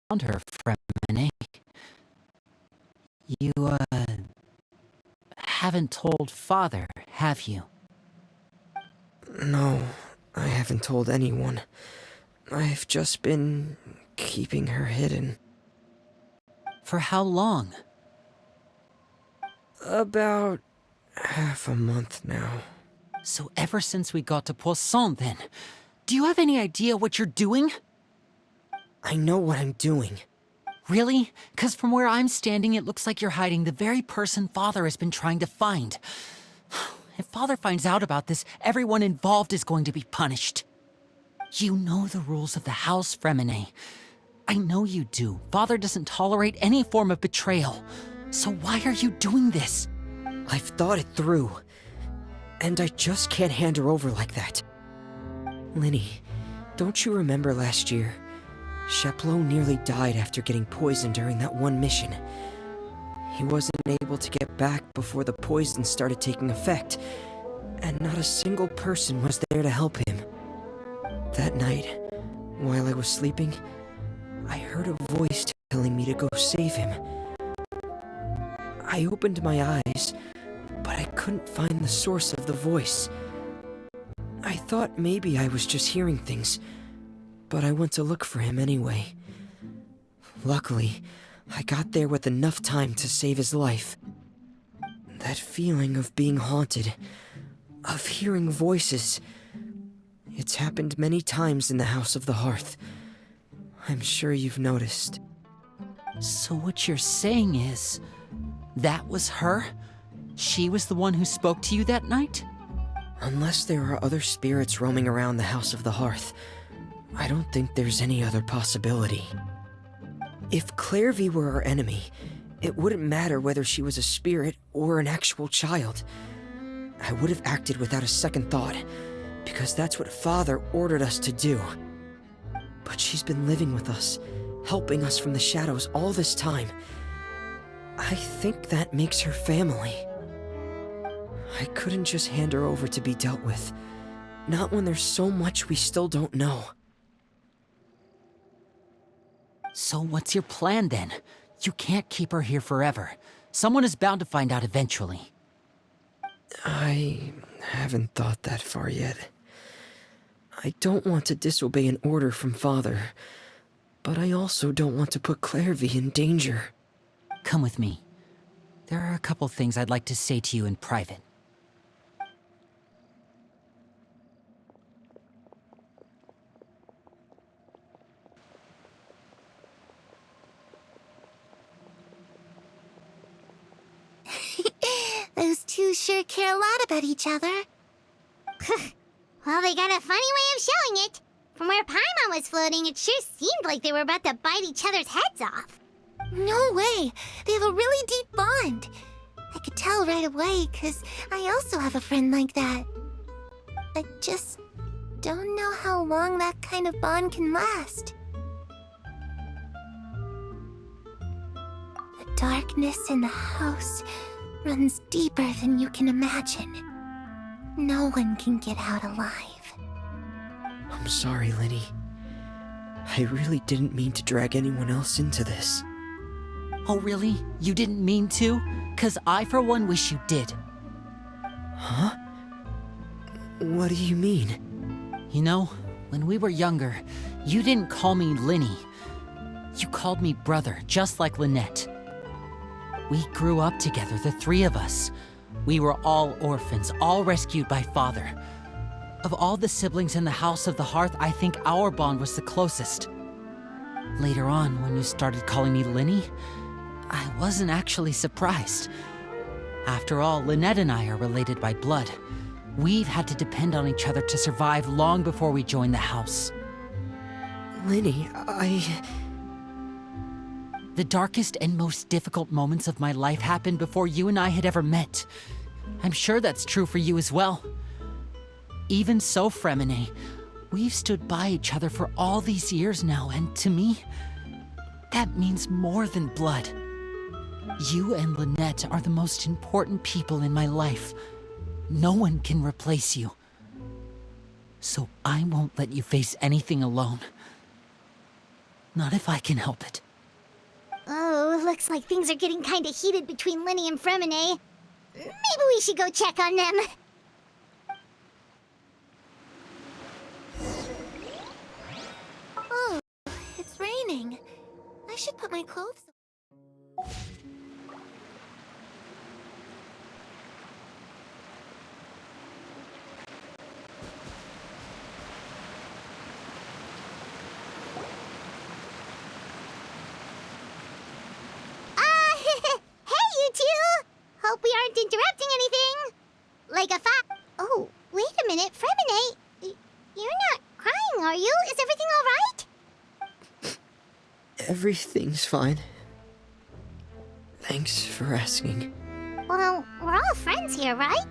found her, Fremine. You, haven't told Father, have you? No, I haven't told anyone. I've just been keeping her hidden. For how long? About half a month now. So ever since we got to Poisson, then. Do you have any idea what you're doing? I know what I'm doing. Really? 'Cause from where I'm standing, it looks like you're hiding the very person Father has been trying to find. If Father finds out about this, everyone involved is going to be punished. You know the rules of the house, Fremine. I know you do. Father doesn't tolerate any form of betrayal. So why are you doing this? I've thought it through. And I just can't hand her over like that. Linny, don't you remember last year? Chaplot nearly died after getting poisoned during that one mission. He wasn't able to get back before the poison started taking effect, and not a single person was there to help him. That night, while I was sleeping, I heard a voice telling me to go save him. I opened my eyes, but I couldn't find the source of the voice. I thought maybe I was just hearing things, but I went to look for him anyway. Luckily, I got there with enough time to save his life. That feeling of being haunted, of hearing voices, it's happened many times in the House of the Hearth. I'm sure you've noticed. So what you're saying is, that was her? She was the one who spoke to you that night? Unless there are other spirits roaming around the House of the Hearth, I don't think there's any other possibility. If Clairvy were our enemy, it wouldn't matter whether she was a spirit or an actual child. I would have acted without a second thought, because that's what Father ordered us to do. But she's been living with us, helping us from the shadows all this time. I think that makes her family. I couldn't just hand her over to be dealt with. Not when there's so much we still don't know. So what's your plan then? You can't keep her here forever. Someone is bound to find out eventually. I haven't thought that far yet. I don't want to disobey an order from Father, but I also don't want to put Clairvy in danger. Come with me. There are a couple things I'd like to say to you in private. Those two sure care a lot about each other. Well, they got a funny way of showing it. From where Paimon was floating, it sure seemed like they were about to bite each other's heads off. No way! They have a really deep bond. I could tell right away, 'cause I also have a friend like that. I just don't know how long that kind of bond can last. The darkness in the house runs deeper than you can imagine. No one can get out alive. I'm sorry, Linny. I really didn't mean to drag anyone else into this. Oh really? You didn't mean to? 'Cause I for one wish you did. Huh? What do you mean? You know, when we were younger, you didn't call me Linny. You called me brother, just like Lynette. We grew up together, the three of us. We were all orphans, all rescued by Father. Of all the siblings in the House of the Hearth, I think our bond was the closest. Later on, when you started calling me Linny, I wasn't actually surprised. After all, Lynette and I are related by blood. We've had to depend on each other to survive long before we joined the house. Linny, The darkest and most difficult moments of my life happened before you and I had ever met. I'm sure that's true for you as well. Even so, Fremine, we've stood by each other for all these years now, and to me, that means more than blood. You and Lynette are the most important people in my life. No one can replace you. So I won't let you face anything alone. Not if I can help it. Oh, looks like things are getting kinda heated between Linny and Fremine. Maybe we should go check on them. Oh, it's raining. I should put my clothes on. Hey, you two! Hope we aren't interrupting anything. Like a Oh, wait a minute, Fremine. You're not crying, are you? Is everything all right? Everything's fine. Thanks for asking. Well, we're all friends here, right?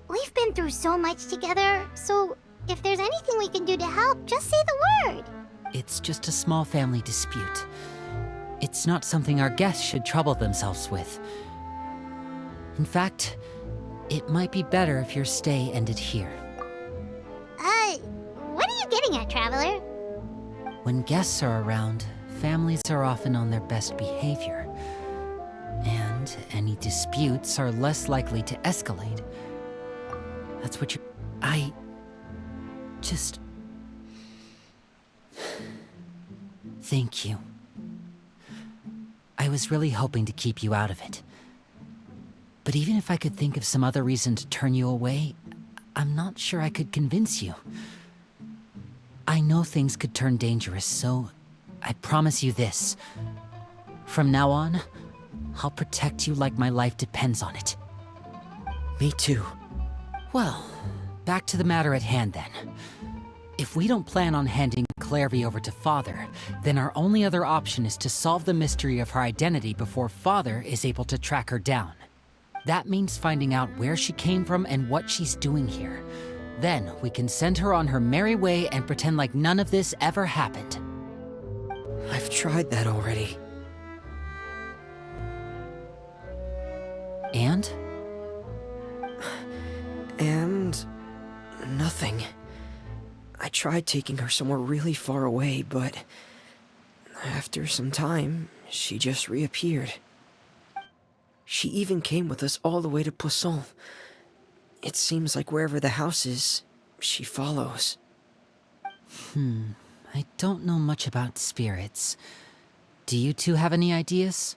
We've been through so much together, so if there's anything we can do to help, just say the word. It's just a small family dispute. It's not something our guests should trouble themselves with. In fact, it might be better if your stay ended here. What are you getting at, Traveler? When guests are around, families are often on their best behavior. And any disputes are less likely to escalate. That's what I just... Thank you. I was really hoping to keep you out of it. But even if I could think of some other reason to turn you away, I'm not sure I could convince you. I know things could turn dangerous, so I promise you this. From now on, I'll protect you like my life depends on it. Me too. Well, back to the matter at hand then. If we don't plan on handing Clairvy over to Father, then our only other option is to solve the mystery of her identity before Father is able to track her down. That means finding out where she came from and what she's doing here. Then we can send her on her merry way and pretend like none of this ever happened. I've tried that already. And? And... nothing. I tried taking her somewhere really far away, but... after some time, she just reappeared. She even came with us all the way to Poisson. It seems like wherever the house is, she follows. I don't know much about spirits. Do you two have any ideas?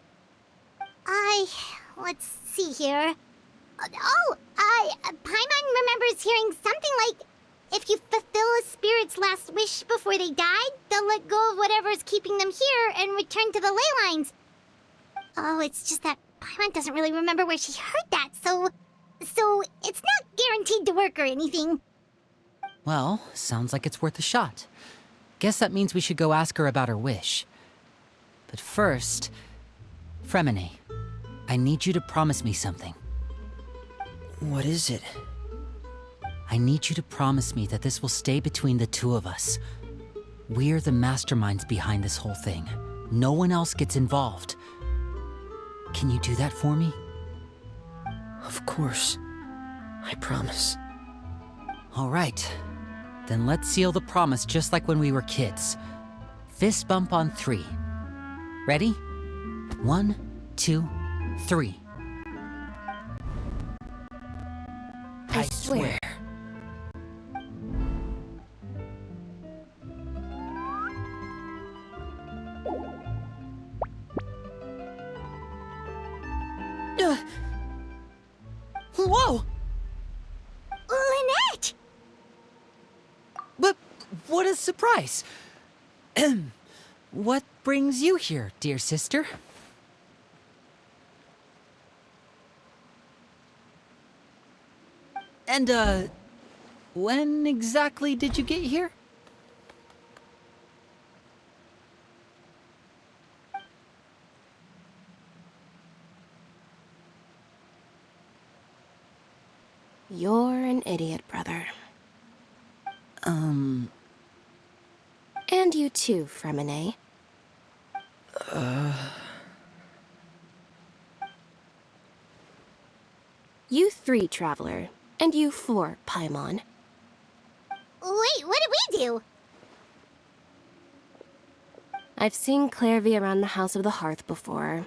Let's see here. Paimon remembers hearing something like, if you fulfill a spirit's last wish before they died, they'll let go of whatever's keeping them here and return to the ley lines. Oh, it's just that Paimon doesn't really remember where she heard that, so it's not guaranteed to work or anything. Well, sounds like it's worth a shot. Guess that means we should go ask her about her wish. But first, Fremine, I need you to promise me something. What is it? I need you to promise me that this will stay between the two of us. We're the masterminds behind this whole thing. No one else gets involved. Can you do that for me? Of course. I promise. All right. Then let's seal the promise just like when we were kids. Fist bump on 3. Ready? 1, 2, 3. I swear. Whoa! Lynette! But what a surprise! What brings you here, dear sister? And, when exactly did you get here? You're an idiot, brother. And you too, Fremine. You 3, Traveler. And you 4, Paimon. Wait, what did we do? I've seen Clairvy around the House of the Hearth before.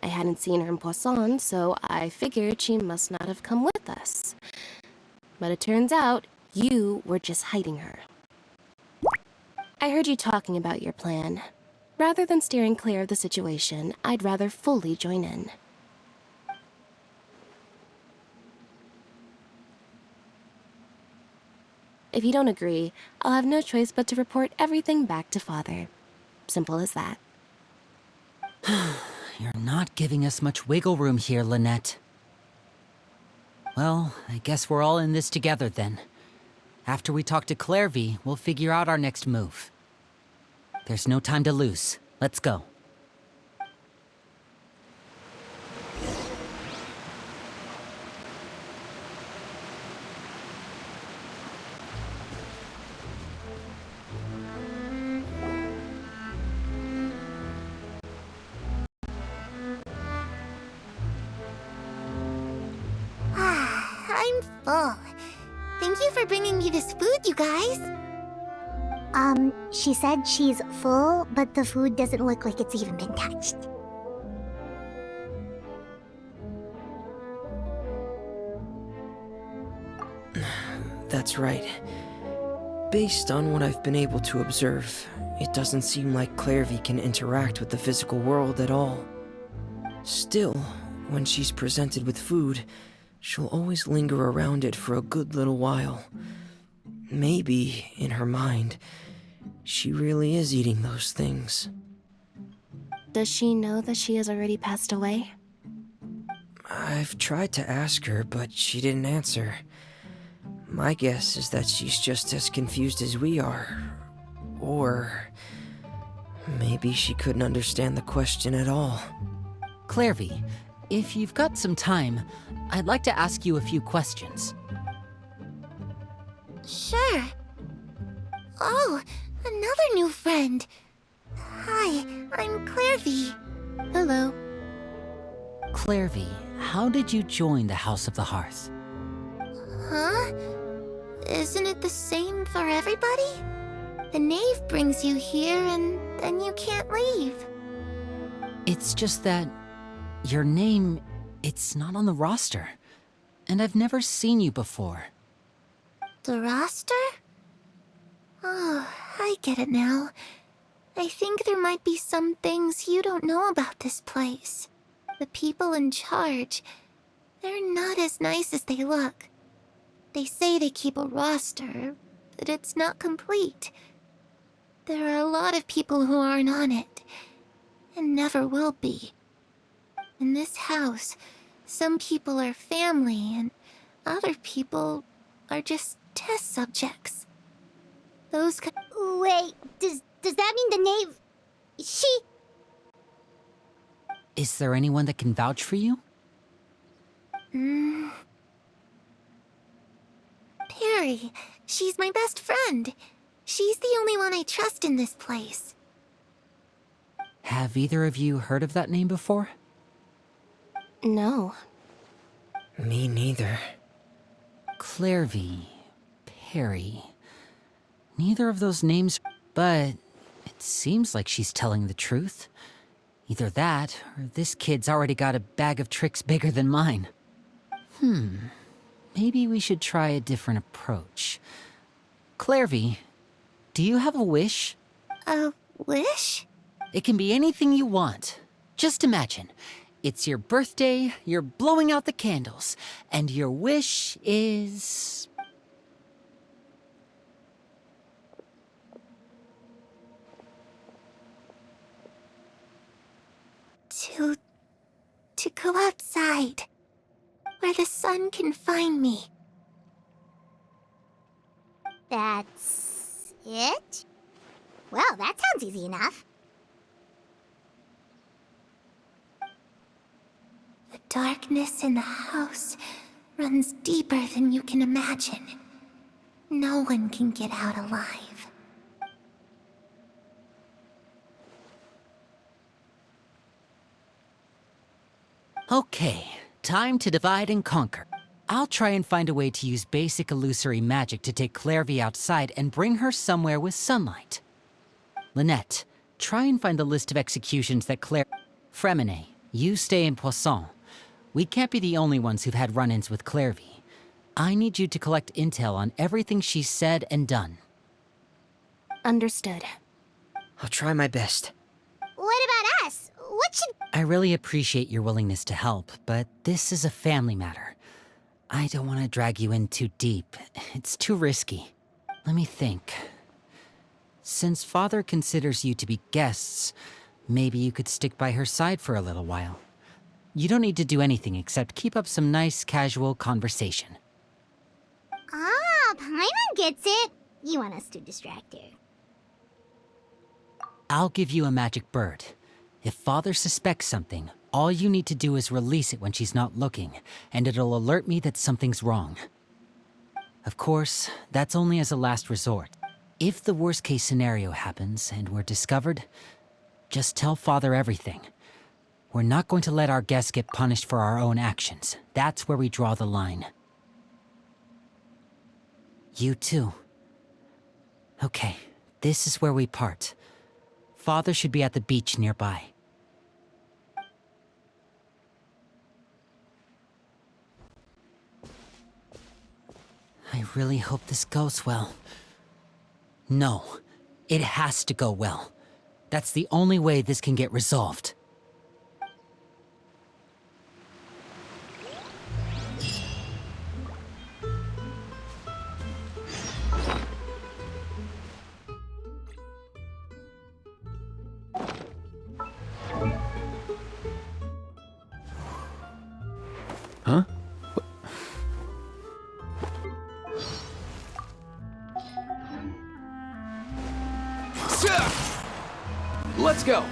I hadn't seen her in Poisson, so I figured she must not have come with us. But it turns out you were just hiding her. I heard you talking about your plan. Rather than steering clear of the situation, I'd rather fully join in. If you don't agree, I'll have no choice but to report everything back to Father. Simple as that. You're not giving us much wiggle room here, Lynette. Well, I guess we're all in this together then. After we talk to Clairvy, we'll figure out our next move. There's no time to lose. Let's go. I'm full. Thank you for bringing me this food, you guys. She said she's full, but the food doesn't look like it's even been touched. That's right. Based on what I've been able to observe, it doesn't seem like Clairvy can interact with the physical world at all. Still, when she's presented with food, she'll always linger around it for a good little while. Maybe, in her mind, she really is eating those things. Does she know that she has already passed away? I've tried to ask her, but she didn't answer. My guess is that she's just as confused as we are. Or maybe she couldn't understand the question at all. Clairvy, if you've got some time, I'd like to ask you a few questions. Sure. Oh, another new friend. Hi, I'm Clairvy. Hello. Clairvy, how did you join the House of the Hearth? Huh? Isn't it the same for everybody? The knave brings you here and then you can't leave. It's just that your name, it's not on the roster. And I've never seen you before. The roster? Oh, I get it now. I think there might be some things you don't know about this place. The people in charge, they're not as nice as they look. They say they keep a roster, but it's not complete. There are a lot of people who aren't on it, and never will be. In this house, some people are family, and other people are just test subjects. Those Wait, does that mean the knave... She... Is there anyone that can vouch for you? Perry. She's my best friend. She's the only one I trust in this place. Have either of you heard of that name before? No. Me neither. Clairvy, Perry. Neither of those names, but it seems like she's telling the truth. Either that, or this kid's already got a bag of tricks bigger than mine. Maybe we should try a different approach. Clairvy, do you have a wish? A wish? It can be anything you want. Just imagine. It's your birthday, you're blowing out the candles, and your wish is... To go outside, where the sun can find me. That's it? Well, that sounds easy enough. The darkness in the house runs deeper than you can imagine. No one can get out alive. Okay, time to divide and conquer. I'll try and find a way to use basic illusory magic to take Clairvy outside and bring her somewhere with sunlight. Lynette, Try and find the list of executions that Claire... Fremine, you stay in Poisson. We can't be the only ones who've had run-ins with Clairvy. I need you to collect intel on everything she's said and done. Understood. I'll try my best. What about us? What should... I really appreciate your willingness to help, but this is a family matter. I don't want to drag you in too deep. It's too risky. Let me think. Since Father considers you to be guests, maybe you could stick by her side for a little while. You don't need to do anything except keep up some nice, casual conversation. Ah, Paimon gets it. You want us to distract her. I'll give you a magic bird. If Father suspects something, all you need to do is release it when she's not looking, and it'll alert me that something's wrong. Of course, that's only as a last resort. If the worst-case scenario happens and we're discovered, just tell Father everything. We're not going to let our guests get punished for our own actions. That's where we draw the line. You too. Okay, this is where we part. Father should be at the beach nearby. I really hope this goes well. No, it has to go well. That's the only way this can get resolved. Huh? Let's go!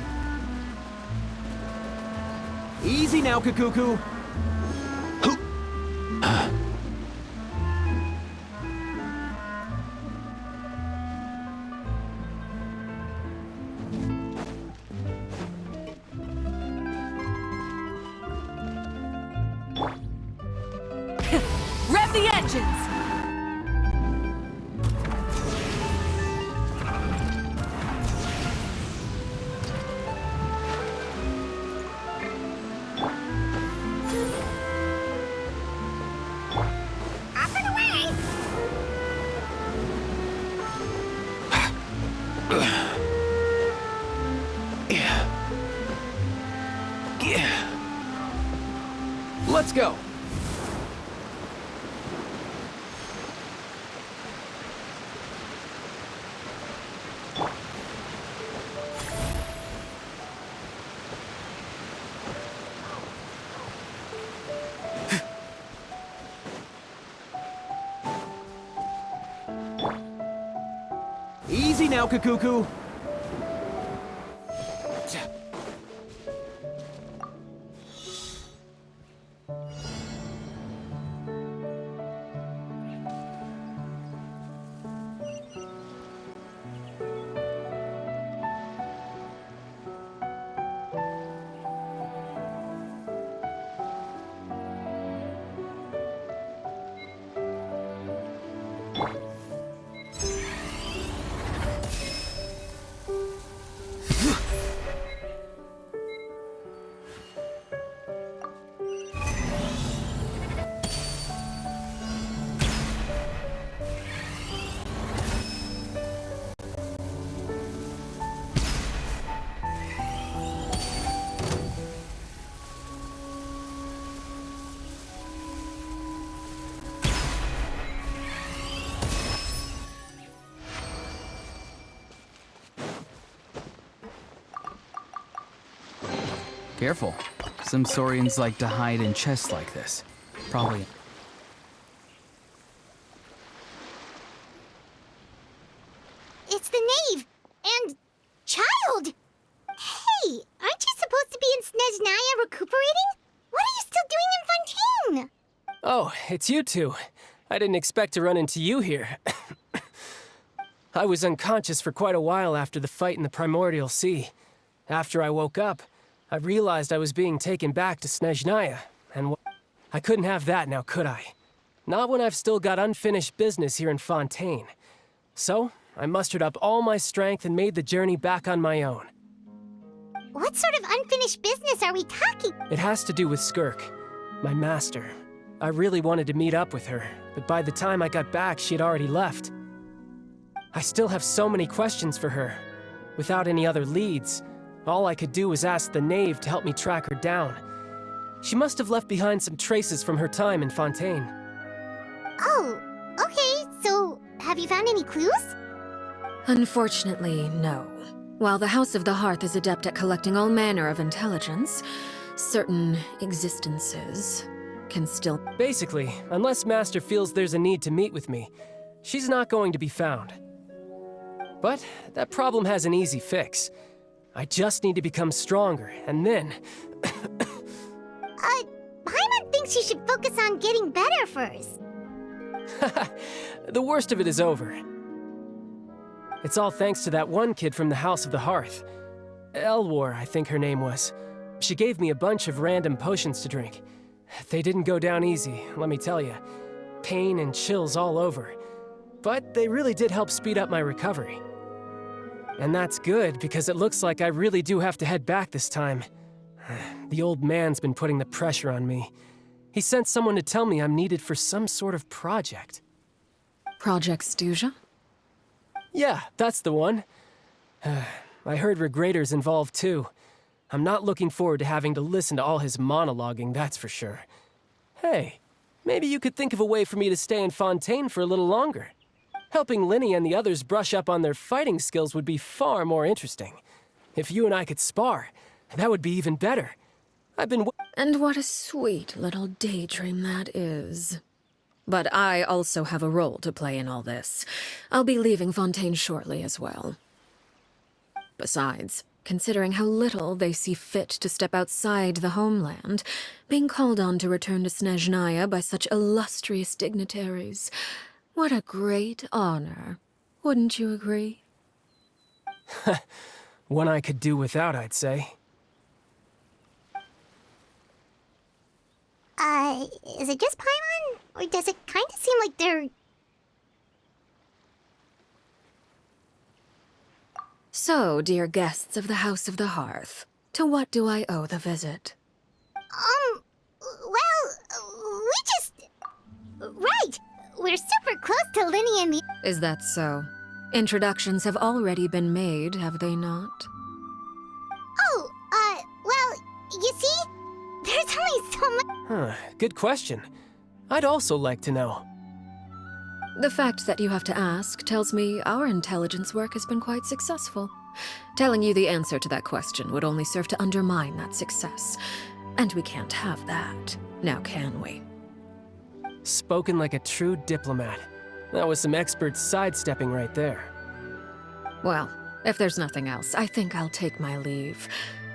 Easy now, Kakuku! Rev the engines! Up and away! Let's go! Easy now, Kakuku! Careful. Some saurians like to hide in chests like this. Probably. It's the knave! And... child! Hey, aren't you supposed to be in Snezhnaya recuperating? What are you still doing in Fontaine? Oh, it's you two. I didn't expect to run into you here. I was unconscious for quite a while after the fight in the Primordial Sea. After I woke up, I realized I was being taken back to Snezhnaya, and I couldn't have that now, could I? Not when I've still got unfinished business here in Fontaine. So, I mustered up all my strength and made the journey back on my own. what sort of unfinished business are we talking? It has to do with Skirk, my master. I really wanted to meet up with her, but by the time I got back, she had already left. I still have so many questions for her. Without any other leads, all I could do was ask the knave to help me track her down. She must have left behind some traces from her time in Fontaine. Oh, okay, so have you found any clues? Unfortunately, no. While the House of the Hearth is adept at collecting all manner of intelligence, certain existences can still... Basically, unless Master feels there's a need to meet with me, she's not going to be found. But that problem has an easy fix. I just need to become stronger, and then... Paimon thinks you should focus on getting better first. The worst of it is over. It's all thanks to that one kid from the House of the Hearth. Elwar, I think her name was. She gave me a bunch of random potions to drink. They didn't go down easy, let me tell you. Pain and chills all over. But they really did help speed up my recovery. And that's good, because it looks like I really do have to head back this time. The old man's been putting the pressure on me. He sent someone to tell me I'm needed for some sort of project. Project Stuja? Yeah, that's the one. I heard Regrador's involved too. I'm not looking forward to having to listen to all his monologuing, that's for sure. Hey, maybe you could think of a way for me to stay in Fontaine for a little longer. Helping Linny and the others brush up on their fighting skills would be far more interesting. If you and I could spar, that would be even better. I've been... And what a sweet little daydream that is. But I also have a role to play in all this. I'll be leaving Fontaine shortly as well. Besides, considering how little they see fit to step outside the homeland, being called on to return to Snezhnaya by such illustrious dignitaries, what a great honor. Wouldn't you agree? One I could do without, I'd say. Is it just Paimon? Or does it kind of seem like they're... So, dear guests of the House of the Hearth, to what do I owe the visit? Well, we just... Right! We're super close to Linny and the... Is that so? Introductions have already been made, have they not? Oh, well, you see? There's only so much... Good question. I'd also like to know. The fact that you have to ask tells me our intelligence work has been quite successful. Telling you the answer to that question would only serve to undermine that success. And we can't have that, now can we? Spoken like a true diplomat. That was some expert sidestepping right there. Well, if there's nothing else, I think I'll take my leave.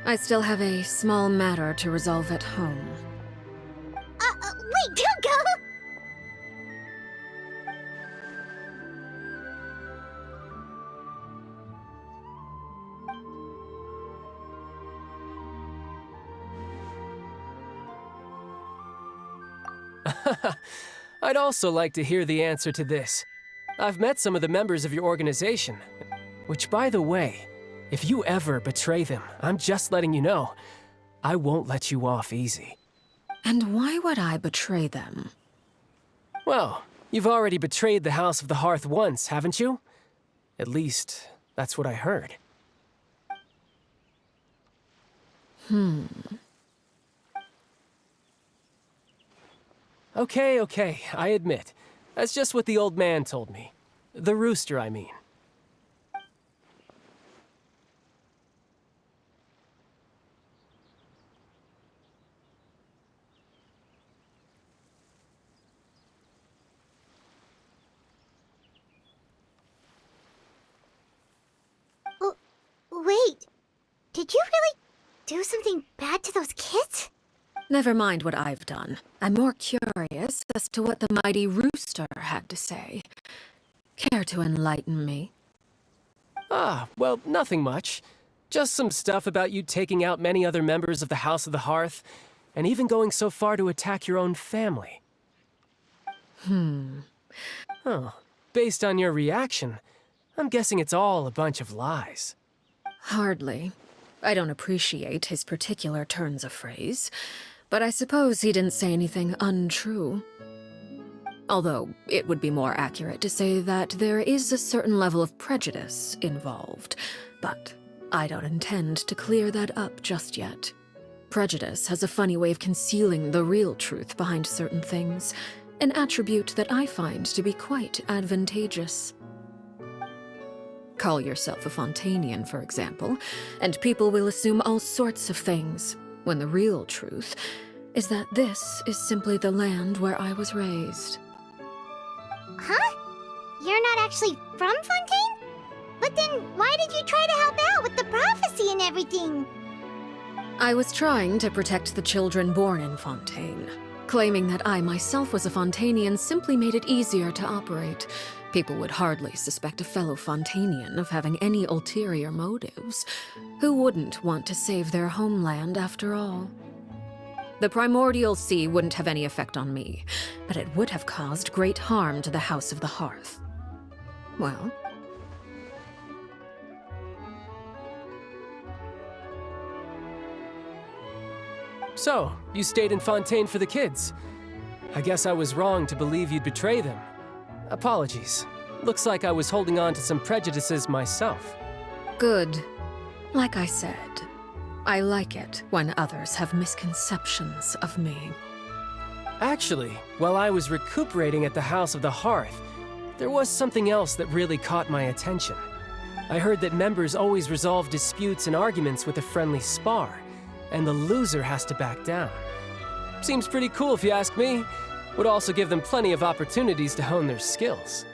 I still have a small matter to resolve at home. Wait, don't go! I'd also like to hear the answer to this. I've met some of the members of your organization. Which, by the way, if you ever betray them, I'm just letting you know, I won't let you off easy. And why would I betray them? Well, you've already betrayed the House of the Hearth once, haven't you? At least, that's what I heard. Okay, I admit. That's just what the old man told me. The rooster, I mean. Wait, did you really do something bad to those kids? Never mind what I've done. I'm more curious as to what the mighty rooster had to say. Care to enlighten me? Well, nothing much. Just some stuff about you taking out many other members of the House of the Hearth, and even going so far to attack your own family. Oh, based on your reaction, I'm guessing it's all a bunch of lies. Hardly. I don't appreciate his particular turns of phrase, but I suppose he didn't say anything untrue. Although, it would be more accurate to say that there is a certain level of prejudice involved, but I don't intend to clear that up just yet. Prejudice has a funny way of concealing the real truth behind certain things, an attribute that I find to be quite advantageous. Call yourself a Fontanian, for example, and people will assume all sorts of things, when the real truth is that this is simply the land where I was raised. Huh? You're not actually from Fontaine? But then why did you try to help out with the prophecy and everything? I was trying to protect the children born in Fontaine. Claiming that I myself was a Fontanian simply made it easier to operate. People would hardly suspect a fellow Fontanian of having any ulterior motives. Who wouldn't want to save their homeland after all? The primordial sea wouldn't have any effect on me, but it would have caused great harm to the House of the Hearth. Well, So, you stayed in Fontaine for the kids. I guess I was wrong to believe you'd betray them. Apologies. Looks like I was holding on to some prejudices myself. good. Like I said, I like it when others have misconceptions of me. Actually, while I was recuperating at the House of the Hearth, there was something else that really caught my attention. I heard that members always resolve disputes and arguments with a friendly spar, and the loser has to back down. Seems pretty cool if you ask me. Would also give them plenty of opportunities to hone their skills.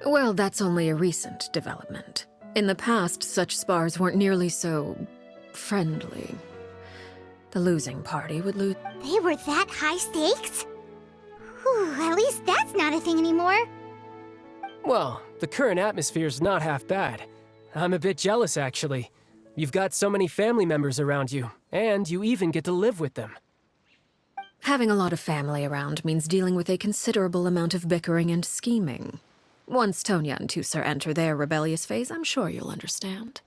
Well, that's only a recent development. In the past, such spars weren't nearly so friendly. The losing party would lose. They were that high stakes? Whew, at least that's not a thing anymore. Well, the current atmosphere's not half bad. I'm a bit jealous, actually. You've got so many family members around you, and you even get to live with them. Having a lot of family around means dealing with a considerable amount of bickering and scheming. Once Tonya and Tusser enter their rebellious phase, I'm sure you'll understand.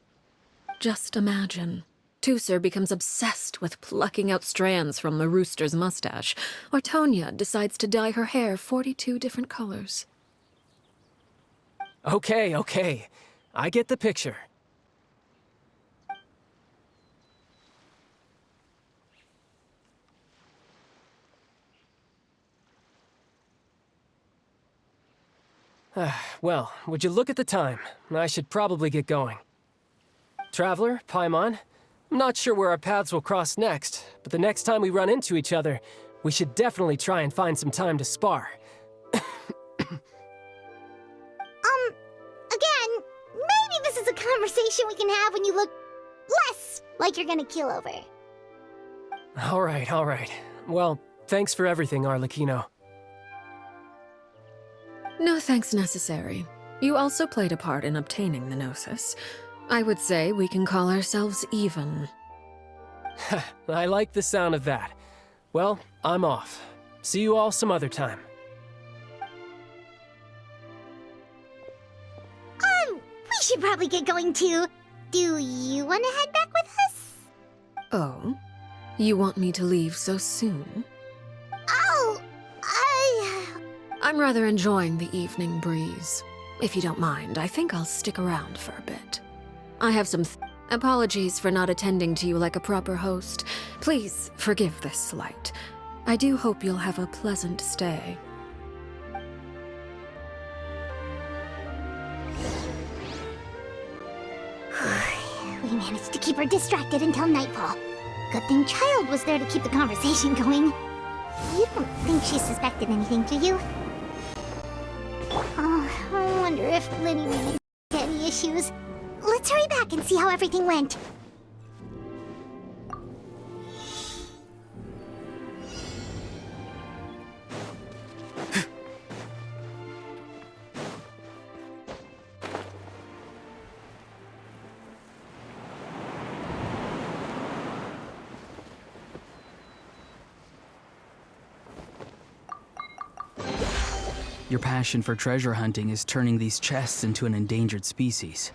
Just imagine. Tusser becomes obsessed with plucking out strands from the rooster's mustache, or Tonya decides to dye her hair 42 different colors. Okay. I get the picture. Well, would you look at the time? I should probably get going. Traveler, Paimon, I'm not sure where our paths will cross next, but the next time we run into each other, we should definitely try and find some time to spar. Again, maybe this is a conversation we can have when you look less like you're gonna keel over. All right. Well, thanks for everything, Erlecino. No thanks necessary. You also played a part in obtaining the Gnosis. I would say we can call ourselves even. I like the sound of that. Well, I'm off. See you all some other time. We should probably get going too. Do you want to head back with us? Oh? You want me to leave so soon? Oh, I'm rather enjoying the evening breeze. If you don't mind, I think I'll stick around for a bit. I have some apologies for not attending to you like a proper host. Please forgive this slight. I do hope you'll have a pleasant stay. We managed to keep her distracted until nightfall. Good thing Child was there to keep the conversation going. You don't think she suspected anything, do you? Oh, I wonder if Linny ran into any issues. Let's hurry back and see how everything went. Your passion for treasure hunting is turning these chests into an endangered species.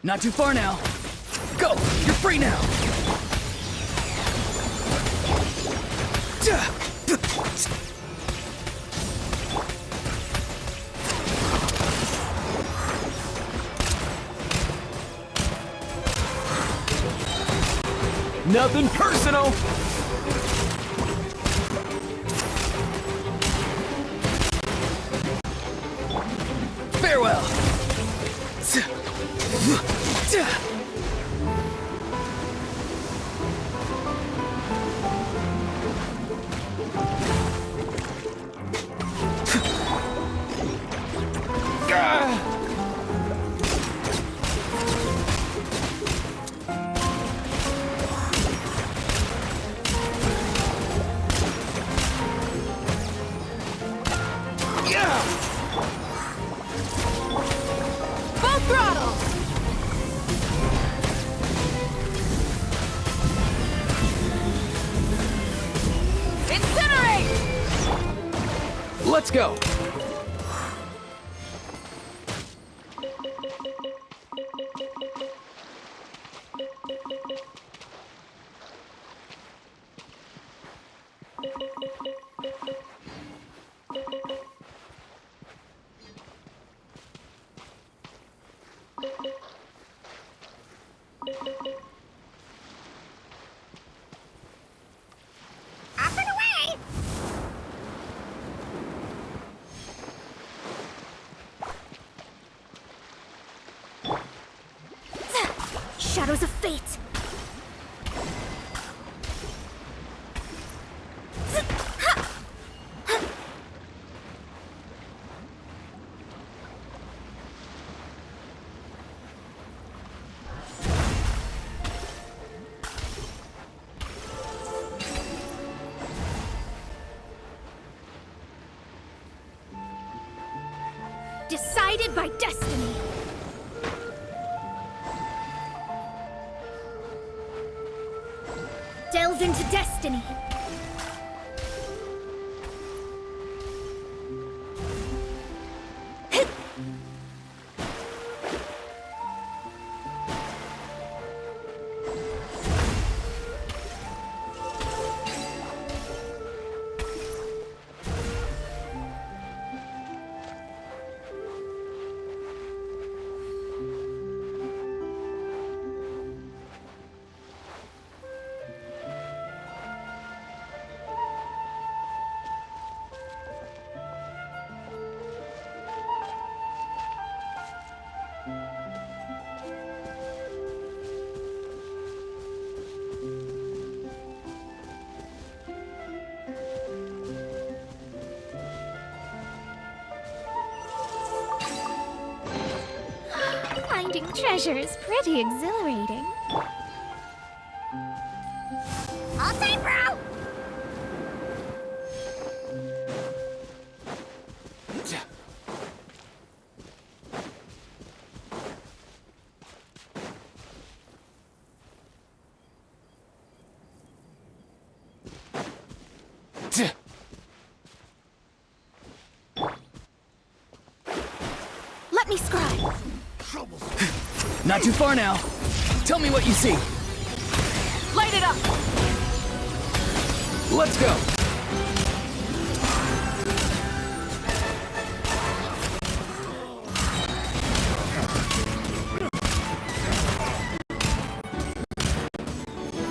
Not too far now. Go! You're free now! Nothing personal! Farewell! Full throttle! Incinerate! Let's go! Up and away! Shadows of fate! Decided by destiny. Delve into destiny. Finding treasure is pretty exhilarating. All time, bro! Let me scribe. Not too far now. Tell me what you see. Light it up! Let's go!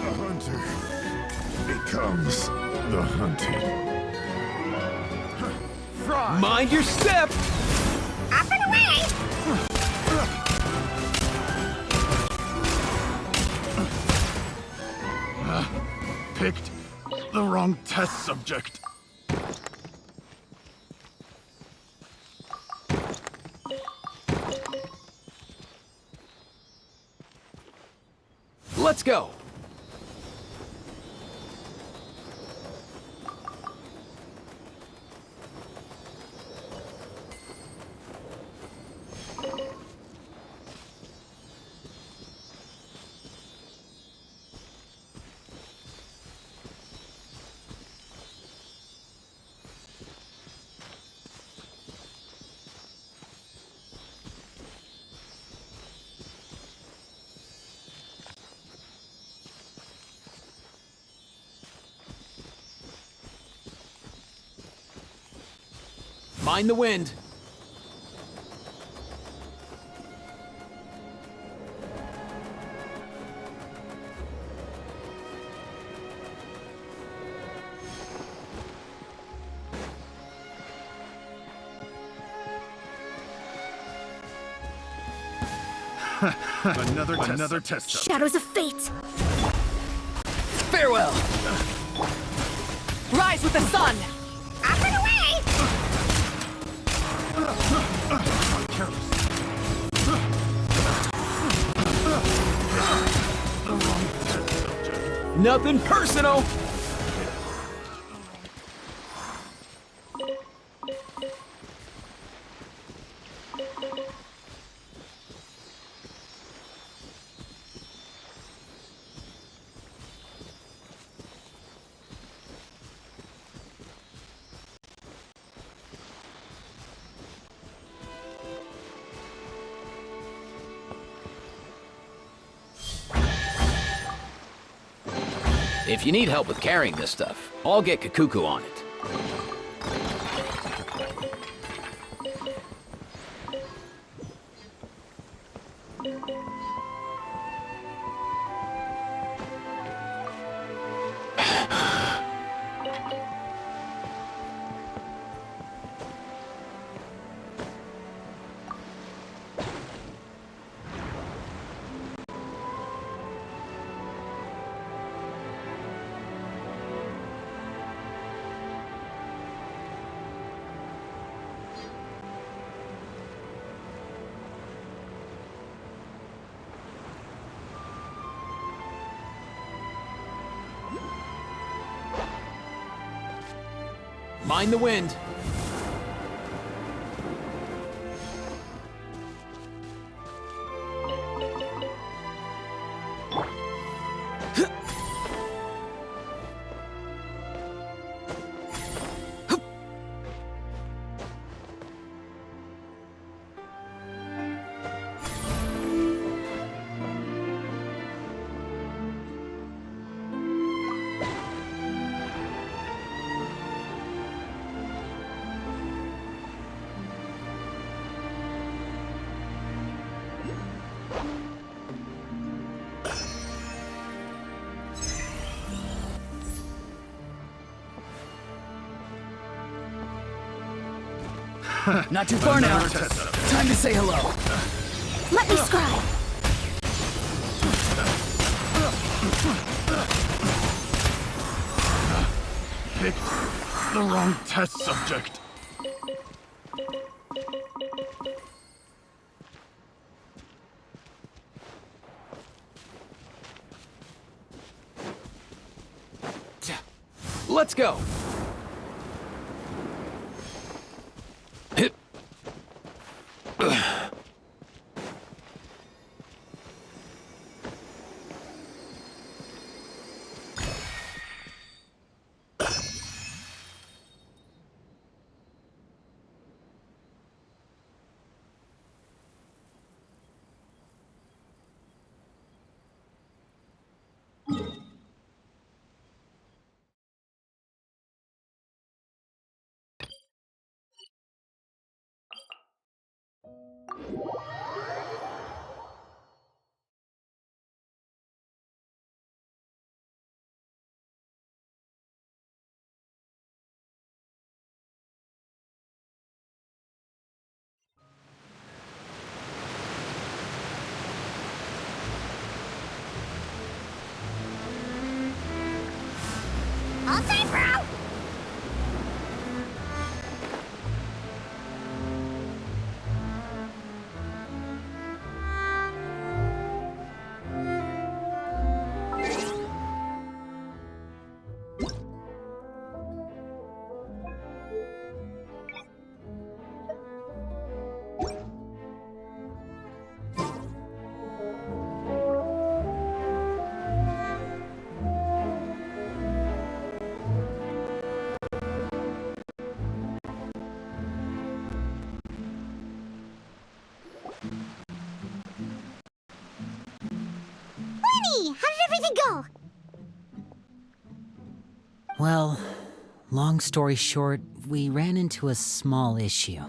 The hunter becomes the hunted. Mind your step! Up and away! Picked the wrong test subject. Let's go! Mind the wind. Another test. Shadows of fate! Farewell! Rise with the sun! Up and away! Nothing personal. If you need help with carrying this stuff, I'll get Kakuku on it. Mind the wind. Not too far now. Time to say hello. Let me scry! Picked the wrong test subject. Let's go. All set, bro! Lenny, how did everything go? Well, Long story short, we ran into a small issue.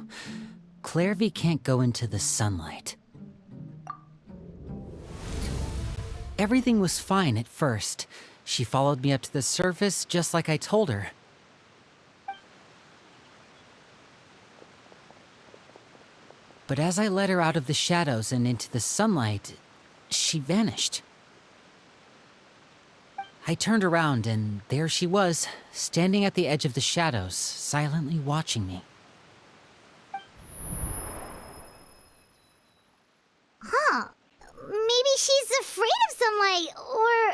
Clairvy can't go into the sunlight. Everything was fine at first. She followed me up to the surface just like I told her. But as I led her out of the shadows and into the sunlight, she vanished. I turned around and there she was, standing at the edge of the shadows, silently watching me. Huh. Maybe she's afraid of sunlight, or...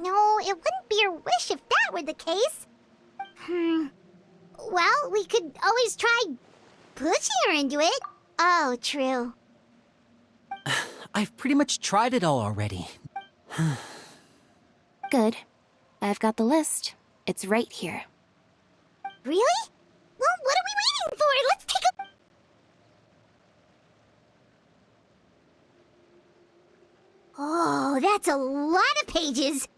No, it wouldn't be her wish if that were the case. Well, we could always try pushing her into it. Oh, true. I've pretty much tried it all already. Good. I've got the list. It's right here. Really? Well, what are we waiting for? Let's take a... Oh, that's a lot of pages.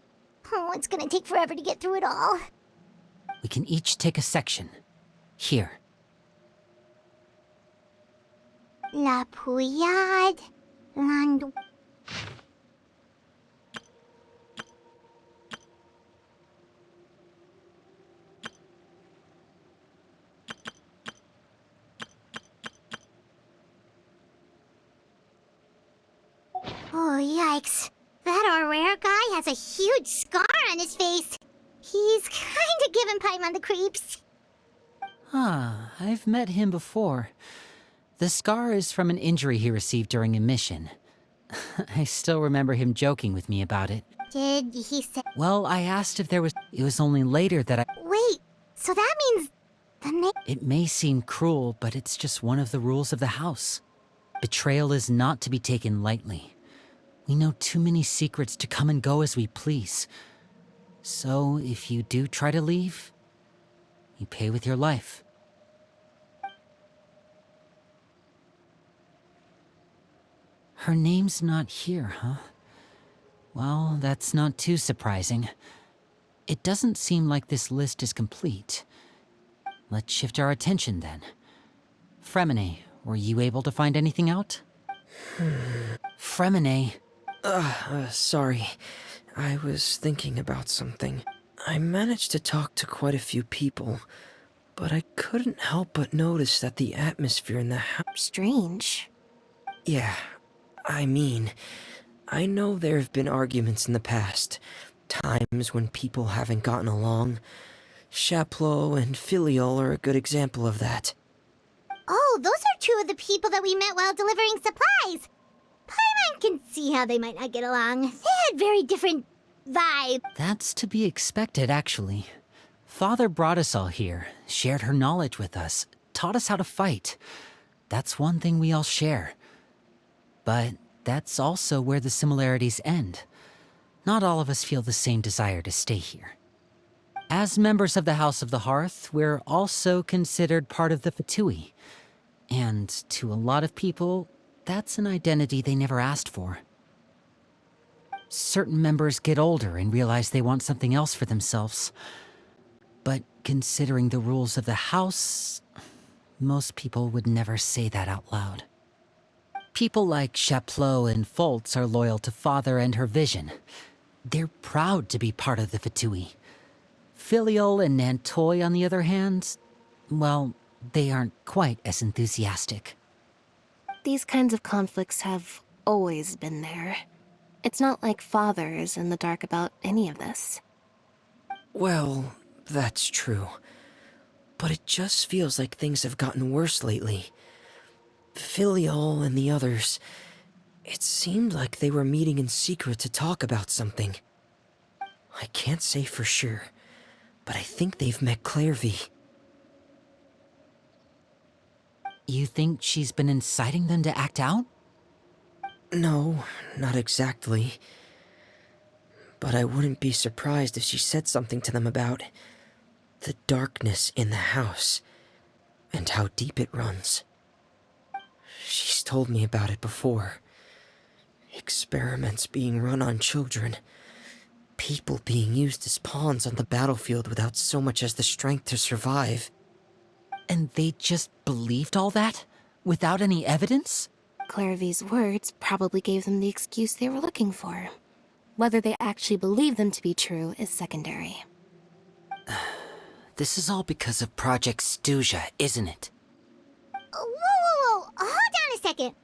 Oh, it's gonna take forever to get through it all. We can each take a section. Here. La Puyade, Land... Oh, yikes. That rare guy has a huge scar on his face. He's kinda giving Paimon the creeps. Ah, I've met him before. The scar is from an injury he received during a mission. I still remember him joking with me about it. Did he say... Well, I asked if there was... It was only later that I... Wait, so that means... the name... It may seem cruel, but it's just one of the rules of the house. Betrayal is not to be taken lightly. We know too many secrets to come and go as we please. So, if you do try to leave, you pay with your life. Her name's not here, huh? Well, that's not too surprising. It doesn't seem like this list is complete. Let's shift our attention then. Fremine, were you able to find anything out? Fremine. Sorry. I was thinking about something. I managed to talk to quite a few people, but I couldn't help but notice that the atmosphere in the house... Strange. Yeah, I mean, I know there have been arguments in the past. Times when people haven't gotten along. Chaplot and Filial are a good example of that. Oh, those are two of the people that we met while delivering supplies. Paimon can see how they might not get along. They had very different vibe. That's to be expected, actually. Father brought us all here, shared her knowledge with us, taught us how to fight. That's one thing we all share. But that's also where the similarities end. Not all of us feel the same desire to stay here. As members of the House of the Hearth, we're also considered part of the Fatui. And to a lot of people, that's an identity they never asked for. Certain members get older and realize they want something else for themselves. But considering the rules of the house, most people would never say that out loud. People like Chaplot and Foltz are loyal to Father and her vision. They're proud to be part of the Fatui. Filial and Nantoy, on the other hand, well, they aren't quite as enthusiastic. These kinds of conflicts have always been there. It's not like Father is in the dark about any of this. Well, that's true. But it just feels like things have gotten worse lately. Filial and the others, it seemed like they were meeting in secret to talk about something. I can't say for sure, but I think they've met Clairvy. You think she's been inciting them to act out? No, not exactly. But I wouldn't be surprised if she said something to them about the darkness in the house and how deep it runs. She's told me about it before. Experiments being run on children. People being used as pawns on the battlefield without so much as the strength to survive. And they just believed all that? Without any evidence? Clairvy's words probably gave them the excuse they were looking for. Whether they actually believe them to be true is secondary. This is all because of Project Stuja, isn't it? Whoa. Hold on a second.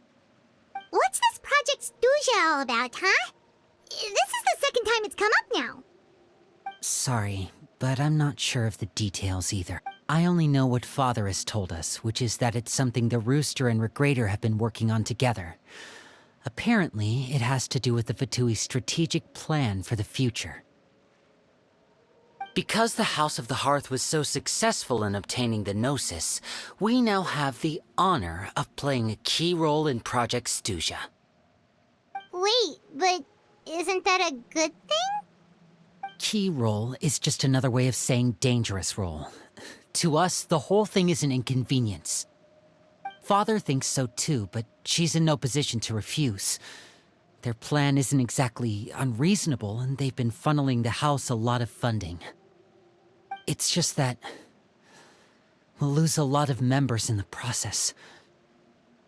What's this Project Stuja all about, huh? This is the second time it's come up now. Sorry, but I'm not sure of the details either. I only know what Father has told us, which is that it's something the Rooster and Regrator have been working on together. Apparently, it has to do with the Fatui's strategic plan for the future. Because the House of the Hearth was so successful in obtaining the Gnosis, we now have the honor of playing a key role in Project Stuja. Wait, but isn't that a good thing? Key role is just another way of saying dangerous role. To us, the whole thing is an inconvenience. Father thinks so too, but she's in no position to refuse. Their plan isn't exactly unreasonable, and they've been funneling the house a lot of funding. It's just that we'll lose a lot of members in the process.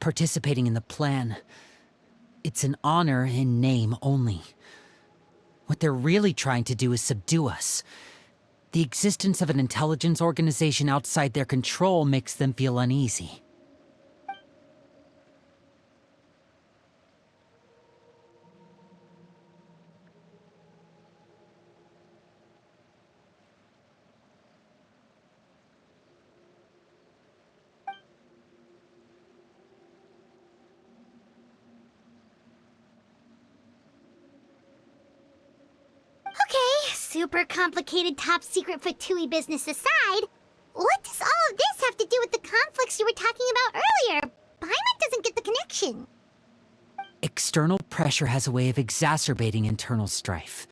Participating in the plan, it's an honor in name only. What they're really trying to do is subdue us. The existence of an intelligence organization outside their control makes them feel uneasy. Super complicated top secret Fatui business aside, what does all of this have to do with the conflicts you were talking about earlier? Paimon doesn't get the connection. External pressure has a way of exacerbating internal strife.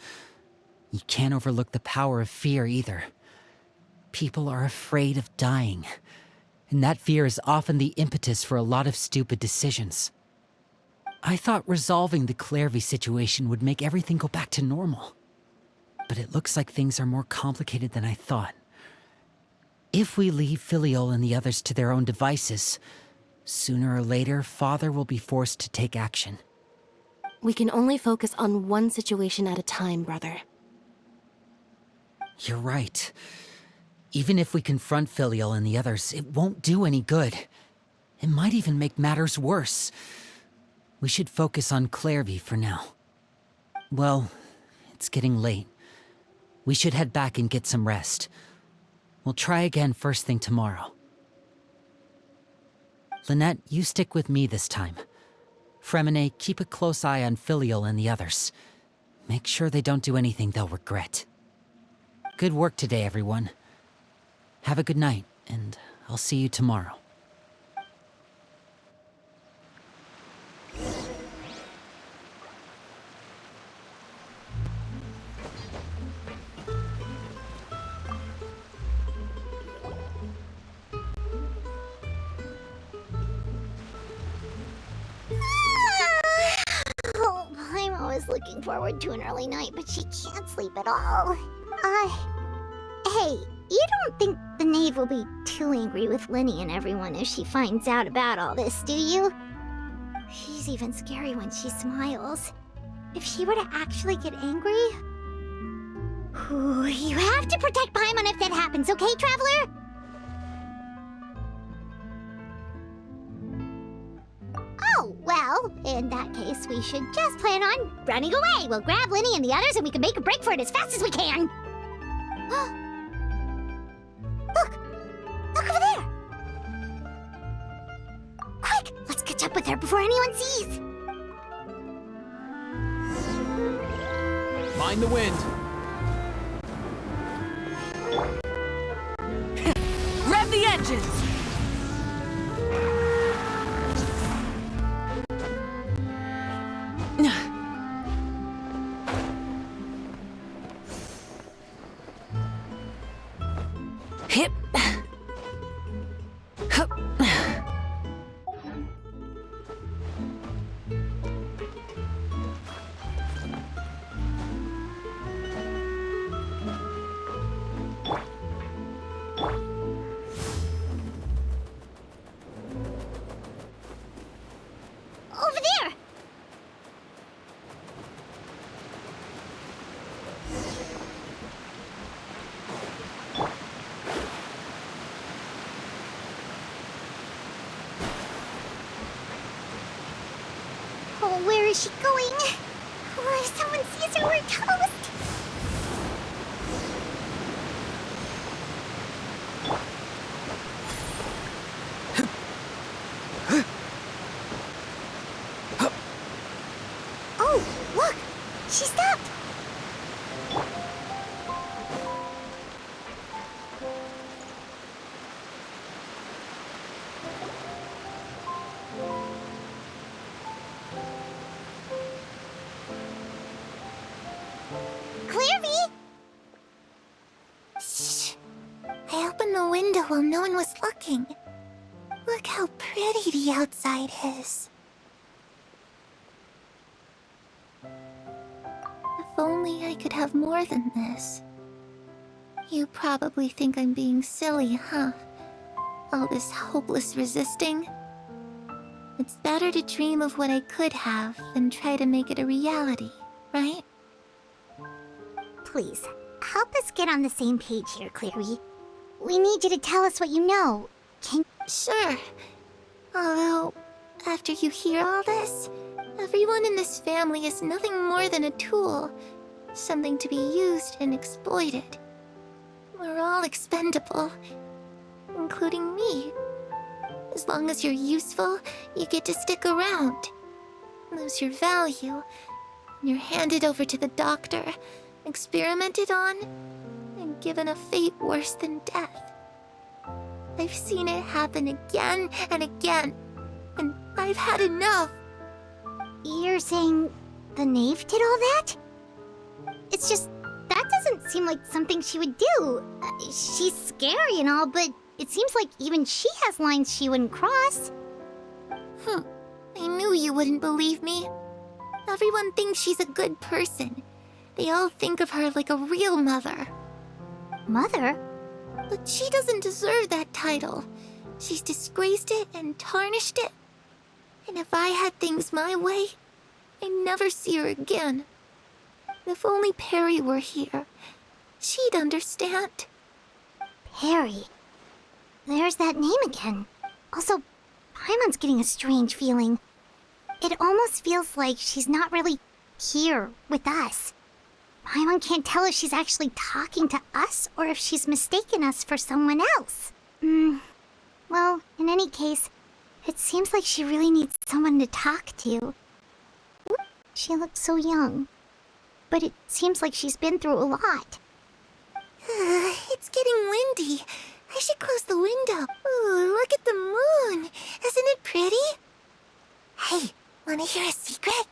You can't overlook the power of fear either. People are afraid of dying, and that fear is often the impetus for a lot of stupid decisions. I thought resolving the Clairvy situation would make everything go back to normal. But it looks like things are more complicated than I thought. If we leave Filiol and the others to their own devices, sooner or later, Father will be forced to take action. We can only focus on one situation at a time, brother. You're right. Even if we confront Filiol and the others, it won't do any good. It might even make matters worse. We should focus on Clairvy for now. Well, it's getting late. We should head back and get some rest. We'll try again first thing tomorrow. Lynette, you stick with me this time. Fremine, keep a close eye on Filiol and the others. Make sure they don't do anything they'll regret. Good work today, everyone. Have a good night, and I'll see you tomorrow. Looking forward to an early night, but she can't sleep at all. Hey, you don't think the knave will be too angry with Linny and everyone if she finds out about all this, do you? She's even scary when she smiles. If she were to actually get angry... Ooh, you have to protect Paimon if that happens, okay, Traveler? Oh, well, in that case, we should just plan on running away. We'll grab Linny and the others and we can make a break for it as fast as we can. Look! Look over there! Quick, let's catch up with her before anyone sees. Mind the wind. Rev the engines! Hip. Hup. is she going? Or if someone sees her, we're toast. Oh, look! She stopped! Clairvy! Shh. I opened the window while no one was looking. Look how pretty the outside is. If only I could have more than this. You probably think I'm being silly, huh? All this hopeless resisting. It's better to dream of what I could have than try to make it a reality, right? Please, help us get on the same page here, Clary. We need you to tell us what you know. Sure. Although, after you hear all this, everyone in this family is nothing more than a tool. Something to be used and exploited. We're all expendable. Including me. As long as you're useful, you get to stick around. Lose your value. You're handed over to the doctor, experimented on, and given a fate worse than death. I've seen it happen again and again, and I've had enough. You're saying the knave did all that? It's just, that doesn't seem like something she would do. She's scary and all, but it seems like even she has lines she wouldn't cross. I knew you wouldn't believe me. Everyone thinks she's a good person. They all think of her like a real mother. Mother? But she doesn't deserve that title. She's disgraced it and tarnished it. And if I had things my way, I'd never see her again. If only Perry were here, she'd understand. Perry? There's that name again. Also, Paimon's getting a strange feeling. It almost feels like she's not really here with us. Paimon can't tell if she's actually talking to us or if she's mistaken us for someone else. Well, in any case, it seems like she really needs someone to talk to. She looks so young. But it seems like she's been through a lot. It's getting windy. I should close the window. Ooh, look at the moon. Isn't it pretty? Hey, wanna hear a secret?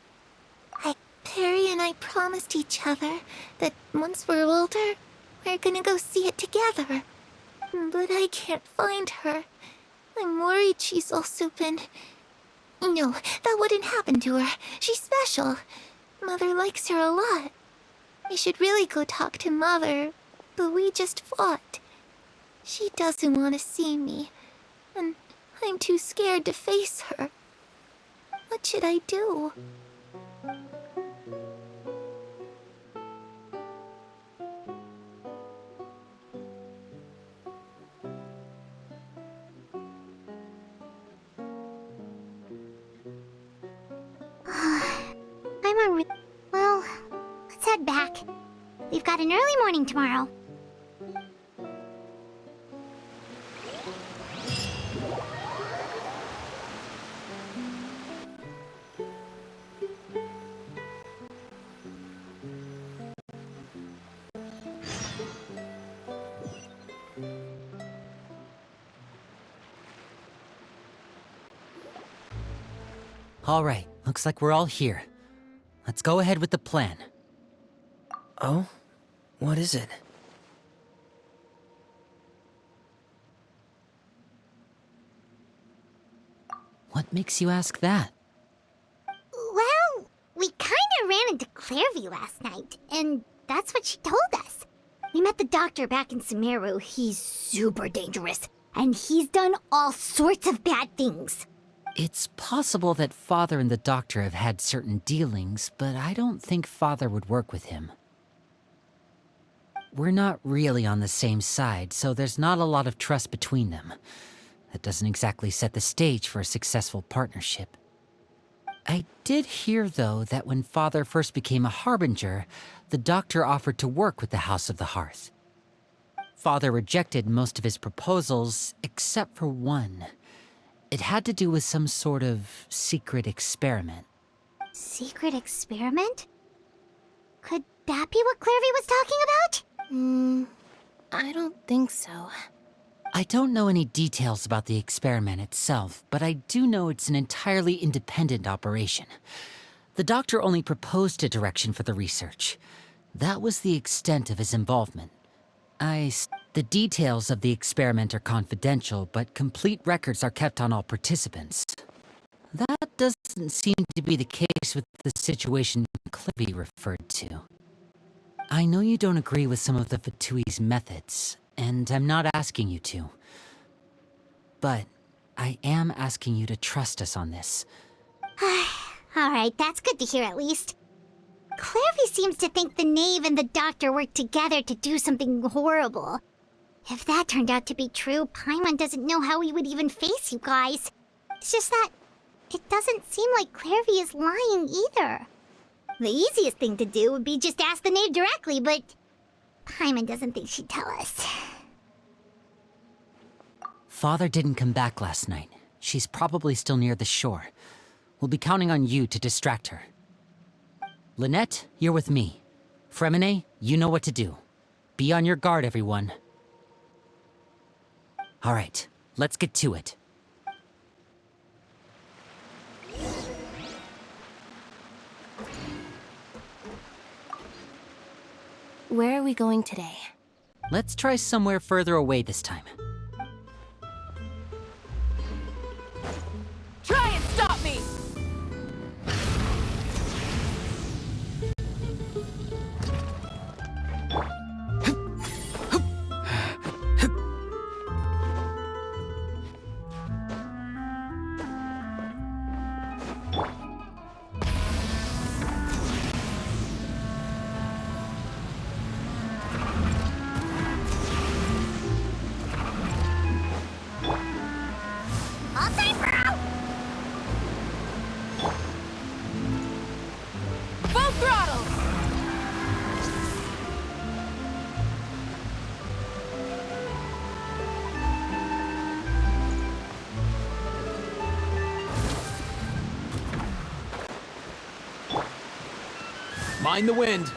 Perry and I promised each other that once we're older, we're gonna go see it together. But I can't find her. I'm worried she's also been... No, that wouldn't happen to her. She's special. Mother likes her a lot. I should really go talk to Mother, but we just fought. She doesn't want to see me, and I'm too scared to face her. What should I do? Well, let's head back. We've got an early morning tomorrow. All right, looks like we're all here. Let's go ahead with the plan. Oh? What is it? What makes you ask that? Well, we kinda ran into Clairvy last night, and that's what she told us. We met the doctor back in Sumeru. He's super dangerous, and he's done all sorts of bad things. It's possible that Father and the Doctor have had certain dealings, but I don't think Father would work with him. We're not really on the same side, so there's not a lot of trust between them. That doesn't exactly set the stage for a successful partnership. I did hear, though, that when Father first became a harbinger, the doctor offered to work with the House of the Hearth. Father rejected most of his proposals, except for one. It had to do with some sort of secret experiment. Secret experiment? Could that be what Clairvy was talking about? I don't think so. I don't know any details about the experiment itself, but I do know it's an entirely independent operation. The doctor only proposed a direction for the research. That was the extent of his involvement. The details of the experiment are confidential, but complete records are kept on all participants. That doesn't seem to be the case with the situation Clippy referred to. I know you don't agree with some of the Fatui's methods, and I'm not asking you to. But I am asking you to trust us on this. Alright, that's good to hear at least. Clairvy seems to think the knave and the doctor worked together to do something horrible. If that turned out to be true, Paimon doesn't know how he would even face you guys. It's just that it doesn't seem like Clairvy is lying either. The easiest thing to do would be just ask the knave directly, but Paimon doesn't think she'd tell us. Father didn't come back last night. She's probably still near the shore. We'll be counting on you to distract her. Lynette, you're with me. Fremine, you know what to do. Be on your guard, everyone. All right, let's get to it. Where are we going today? Let's try somewhere further away this time. Try and stop me! All time, bro! Full throttle! Mind the wind.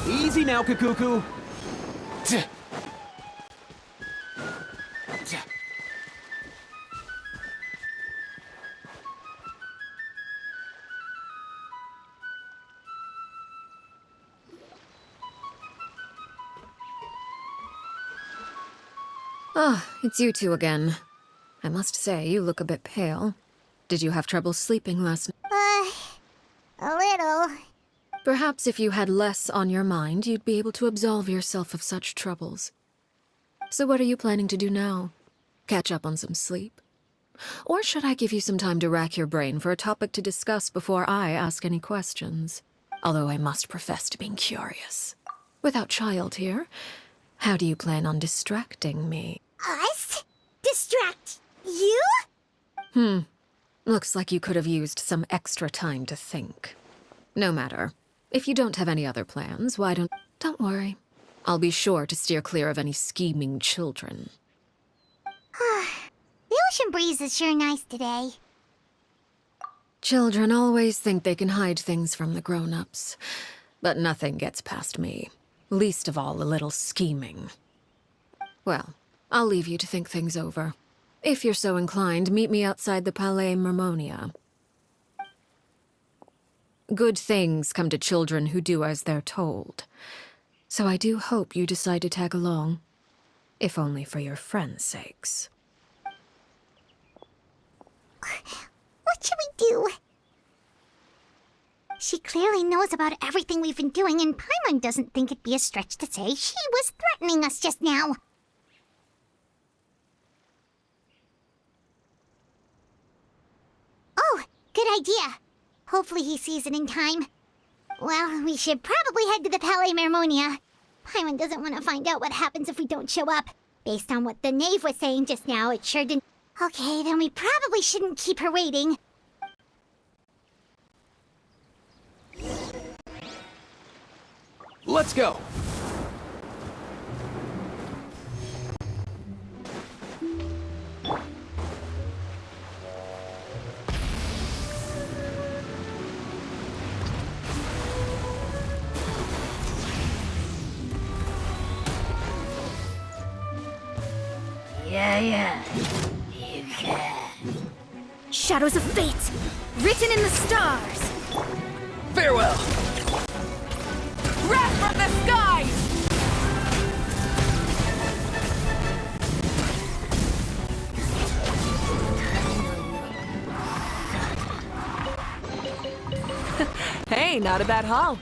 Easy now, Kakuku. Ah, it's you two again. I must say, you look a bit pale. Did you have trouble sleeping last night? A little. Perhaps if you had less on your mind, you'd be able to absolve yourself of such troubles. So what are you planning to do now? Catch up on some sleep? Or should I give you some time to rack your brain for a topic to discuss before I ask any questions? Although I must profess to being curious. Without Child here, how do you plan on distracting me? Us? Distract you? Looks like you could have used some extra time to think. No matter. If you don't have any other plans, why don't... Don't worry. I'll be sure to steer clear of any scheming children. The ocean breeze is sure nice today. Children always think they can hide things from the grown-ups. But nothing gets past me. Least of all a little scheming. Well, I'll leave you to think things over. If you're so inclined, meet me outside the Palais Mermonia. Good things come to children who do as they're told. So I do hope you decide to tag along. If only for your friends' sakes. What should we do? She clearly knows about everything we've been doing, and Paimon doesn't think it'd be a stretch to say she was threatening us just now. Oh, good idea. Hopefully he sees it in time. Well, we should probably head to the Palais Mermonia. Paimon doesn't want to find out what happens if we don't show up. Based on what the knave was saying just now, it sure didn't... Okay, then we probably shouldn't keep her waiting. Let's go. Yeah. You can. Shadows of fate, written in the stars. Farewell. Wrath from the skies. Hey, not a bad haul.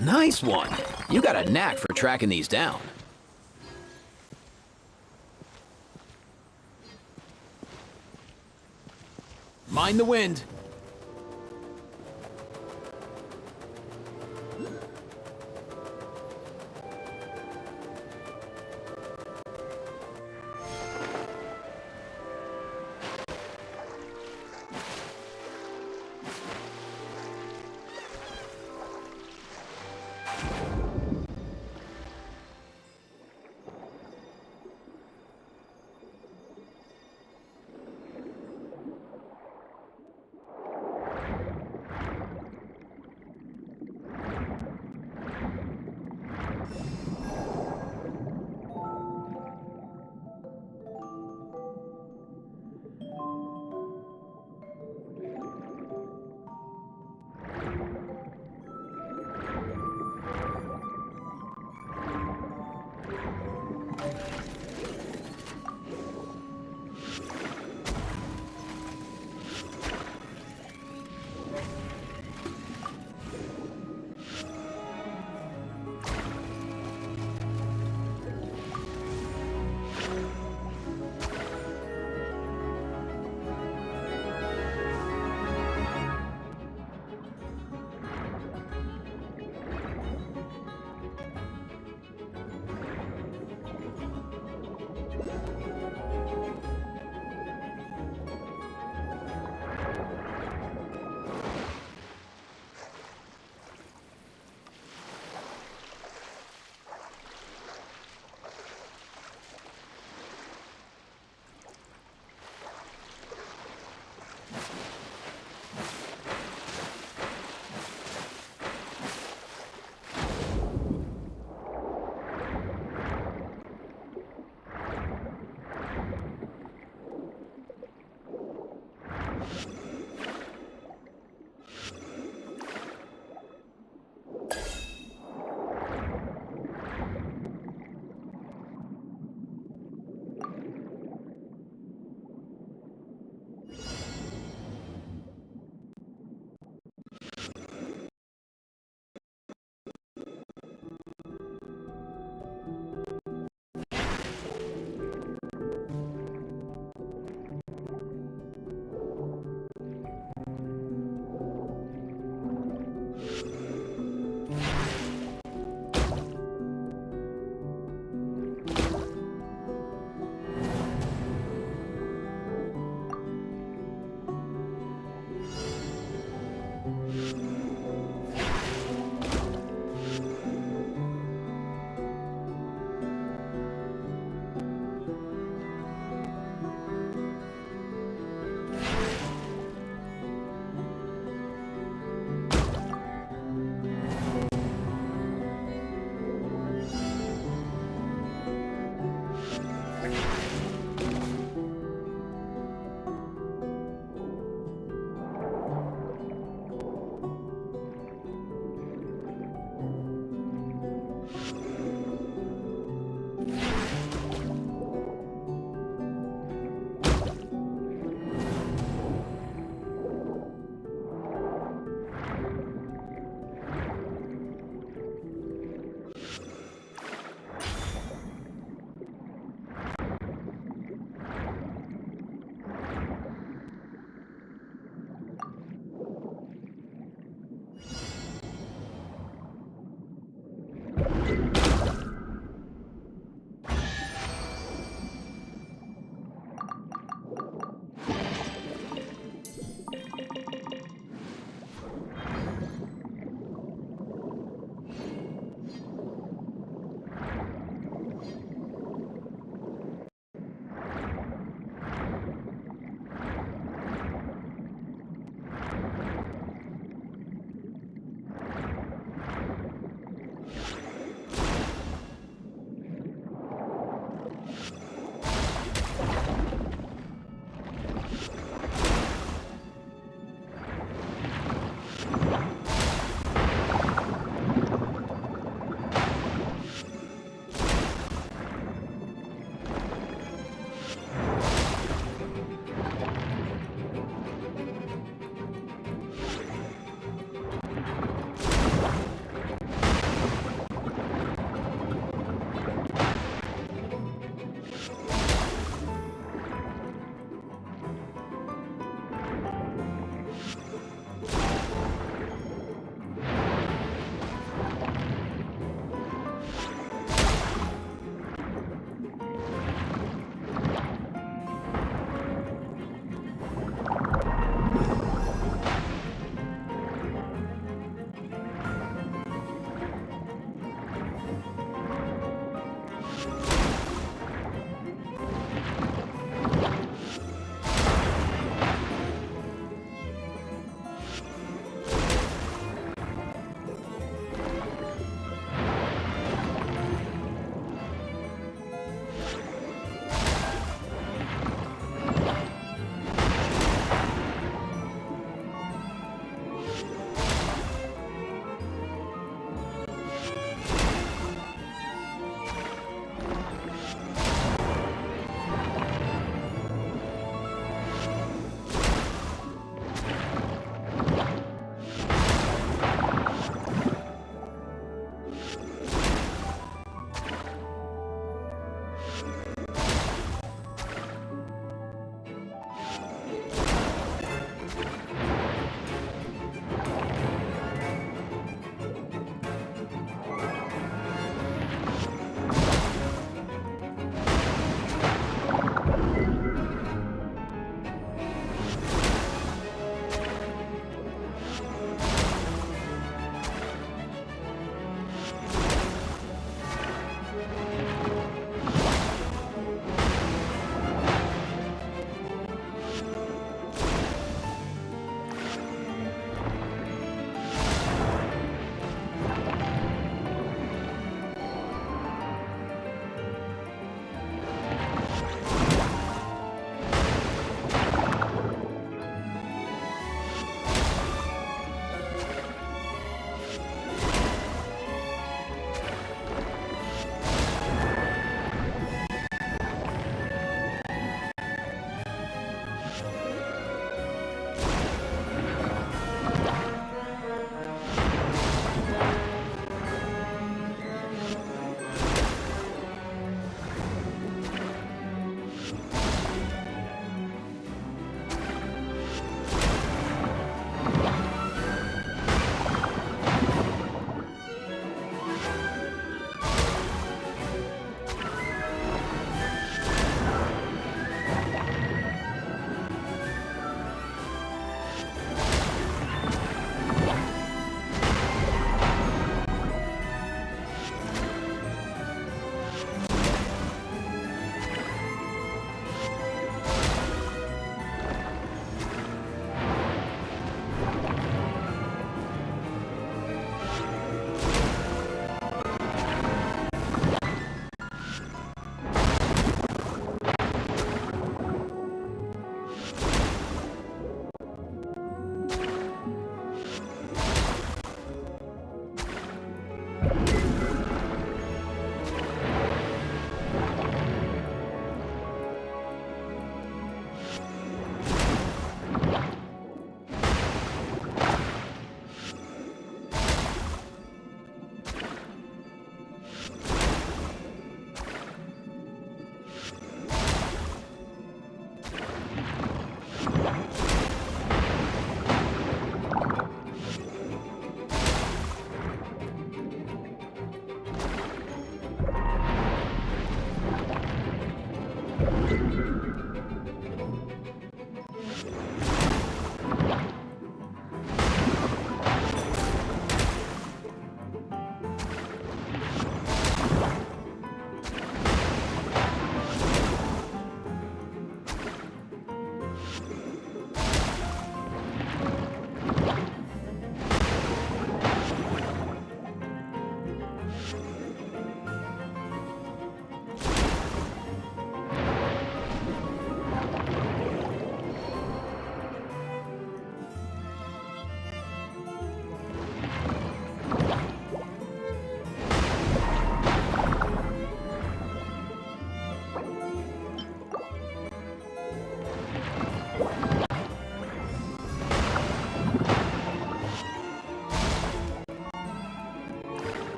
Nice one. You got a knack for tracking these down. Mind the wind.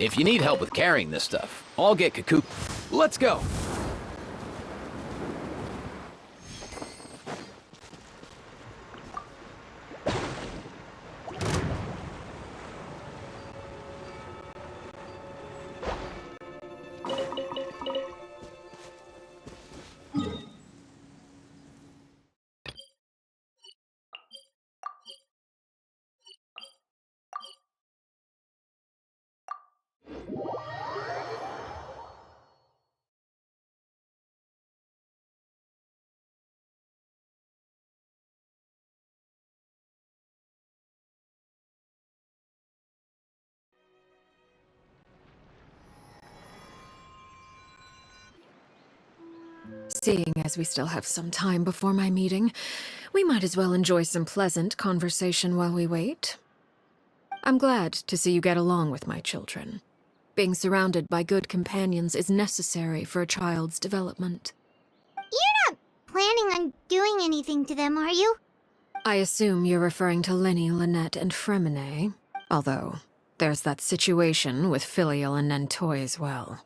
If you need help with carrying this stuff, I'll get Kaku. Let's go! Seeing as we still have some time before my meeting, we might as well enjoy some pleasant conversation while we wait. I'm glad to see you get along with my children. Being surrounded by good companions is necessary for a child's development. You're not planning on doing anything to them, are you? I assume you're referring to Linny, Lynette, and Fremine, although there's that situation with Filial and Nentoy as well.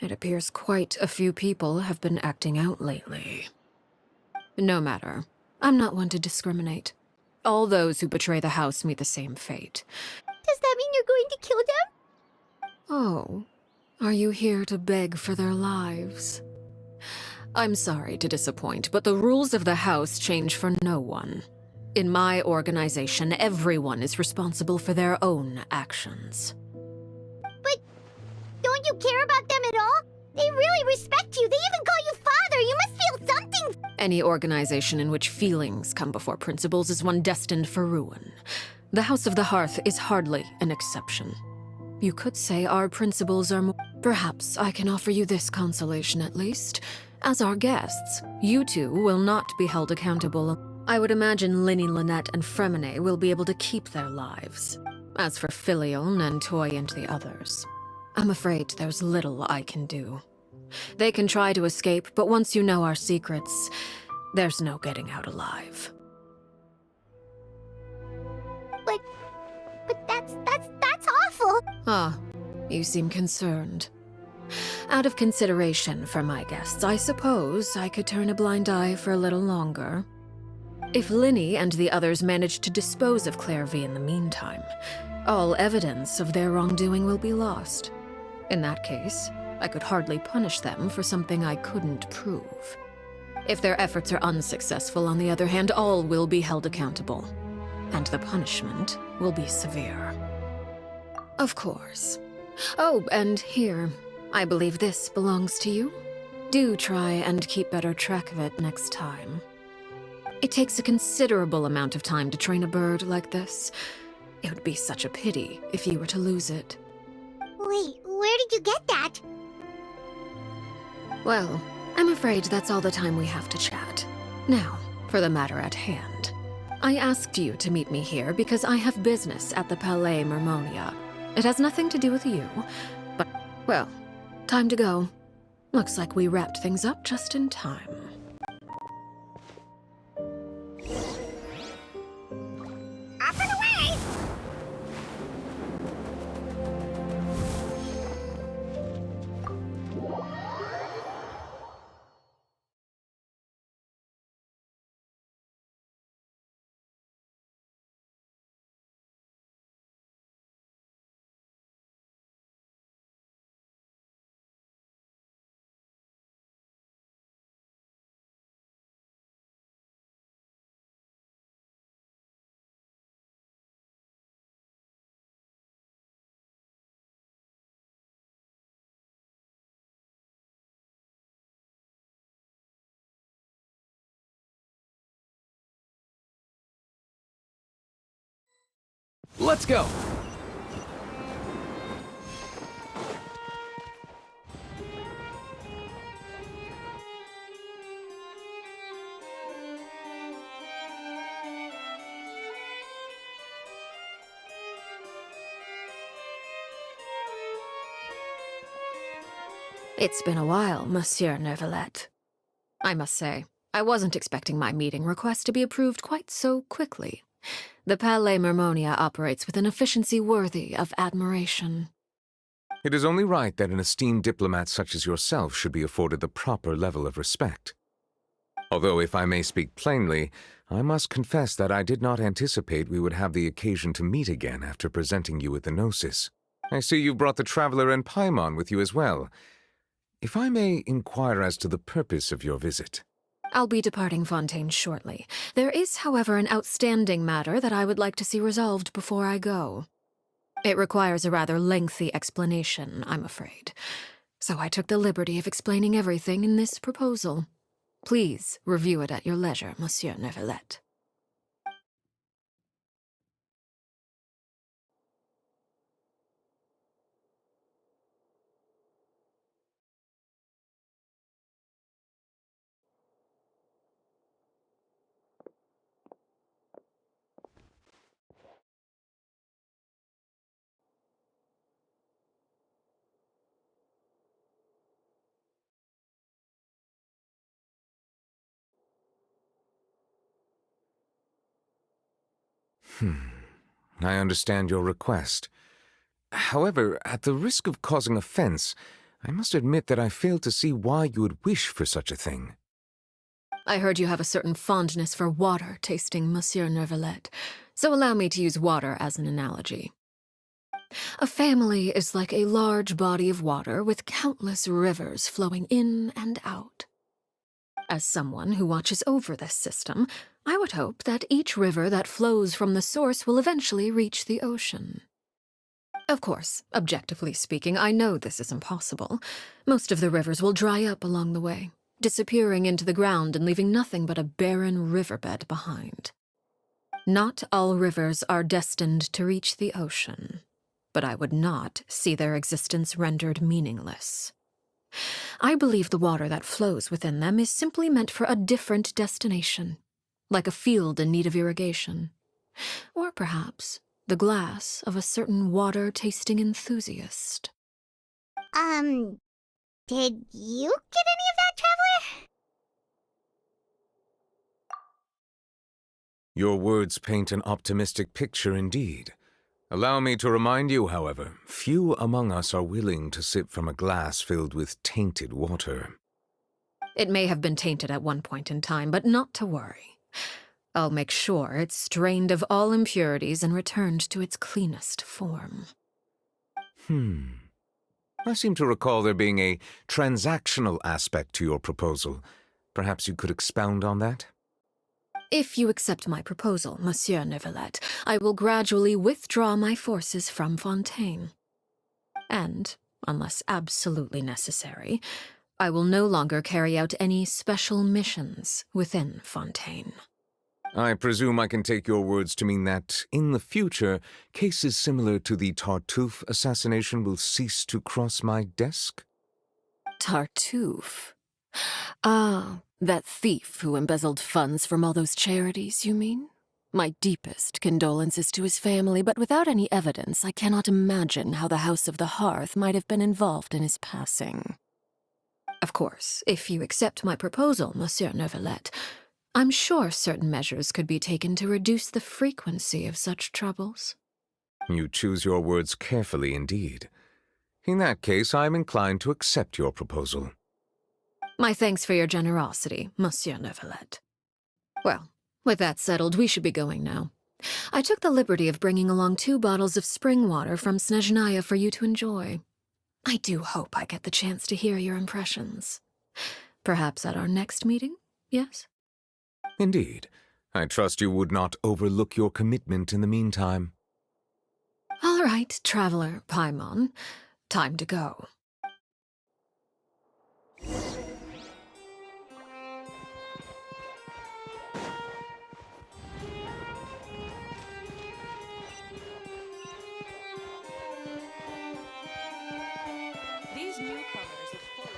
It appears quite a few people have been acting out lately. No matter. I'm not one to discriminate. All those who betray the house meet the same fate. Does that mean you're going to kill them? Oh, are you here to beg for their lives? I'm sorry to disappoint, but the rules of the house change for no one. In my organization, everyone is responsible for their own actions. But don't you care about them at all? They really respect you. They even call you father. You must feel something. Any organization in which feelings come before principles is one destined for ruin. The House of the Hearth is hardly an exception. You could say our principles are more... Perhaps I can offer you this consolation at least. As our guests, you two will not be held accountable. I would imagine Linny, Lynette, and Fremine will be able to keep their lives. As for Filial, Nentoy, and the others, I'm afraid there's little I can do. They can try to escape, but once you know our secrets, there's no getting out alive. But that's awful. Ah, you seem concerned. Out of consideration for my guests, I suppose I could turn a blind eye for a little longer. If Linny and the others manage to dispose of Clairvy in the meantime, all evidence of their wrongdoing will be lost. In that case, I could hardly punish them for something I couldn't prove. If their efforts are unsuccessful, on the other hand, all will be held accountable. And the punishment will be severe. Of course. Oh, and here, I believe this belongs to you. Do try and keep better track of it next time. It takes a considerable amount of time to train a bird like this. It would be such a pity if you were to lose it. Wait, where did you get that? Well, I'm afraid that's all the time we have to chat. Now, for the matter at hand. I asked you to meet me here because I have business at the Palais Mermonia. It has nothing to do with you, but, well, time to go. Looks like we wrapped things up just in time. Up and away! Let's go! It's been a while, Monsieur Neuvillette. I must say, I wasn't expecting my meeting request to be approved quite so quickly. The Palais Mermonia operates with an efficiency worthy of admiration. It is only right that an esteemed diplomat such as yourself should be afforded the proper level of respect. Although, if I may speak plainly, I must confess that I did not anticipate we would have the occasion to meet again after presenting you with the Gnosis. I see you've brought the Traveler and Paimon with you as well. If I may inquire as to the purpose of your visit. I'll be departing Fontaine shortly. There is, however, an outstanding matter that I would like to see resolved before I go. It requires a rather lengthy explanation, I'm afraid. So I took the liberty of explaining everything in this proposal. Please review it at your leisure, Monsieur Neuvillette. I understand your request. However, at the risk of causing offense, I must admit that I fail to see why you would wish for such a thing. I heard you have a certain fondness for water tasting, Monsieur Neuvillette, so allow me to use water as an analogy. A family is like a large body of water with countless rivers flowing in and out. As someone who watches over this system, I would hope that each river that flows from the source will eventually reach the ocean. Of course, objectively speaking, I know this is impossible. Most of the rivers will dry up along the way, disappearing into the ground and leaving nothing but a barren riverbed behind. Not all rivers are destined to reach the ocean, but I would not see their existence rendered meaningless. I believe the water that flows within them is simply meant for a different destination, like a field in need of irrigation. Or perhaps the glass of a certain water-tasting enthusiast. Did you get any of that, Traveler? Your words paint an optimistic picture indeed. Allow me to remind you, however, few among us are willing to sip from a glass filled with tainted water. It may have been tainted at one point in time, but not to worry. I'll make sure it's strained of all impurities and returned to its cleanest form. I seem to recall there being a transactional aspect to your proposal. Perhaps you could expound on that? If you accept my proposal, Monsieur Neuvillette, I will gradually withdraw my forces from Fontaine. And, unless absolutely necessary, I will no longer carry out any special missions within Fontaine. I presume I can take your words to mean that, in the future, cases similar to the Tartuffe assassination will cease to cross my desk? Tartuffe? Ah, that thief who embezzled funds from all those charities, you mean? My deepest condolences to his family, but without any evidence, I cannot imagine how the House of the Hearth might have been involved in his passing. Of course, if you accept my proposal, Monsieur Neuvillette, I'm sure certain measures could be taken to reduce the frequency of such troubles. You choose your words carefully indeed. In that case, I am inclined to accept your proposal. My thanks for your generosity, Monsieur Neuvillette. Well, with that settled, we should be going now. I took the liberty of bringing along 2 bottles of spring water from Snezhnaya for you to enjoy. I do hope I get the chance to hear your impressions. Perhaps at our next meeting, yes? Indeed. I trust you would not overlook your commitment in the meantime. All right, Traveler Paimon. Time to go. These newcomers are full of...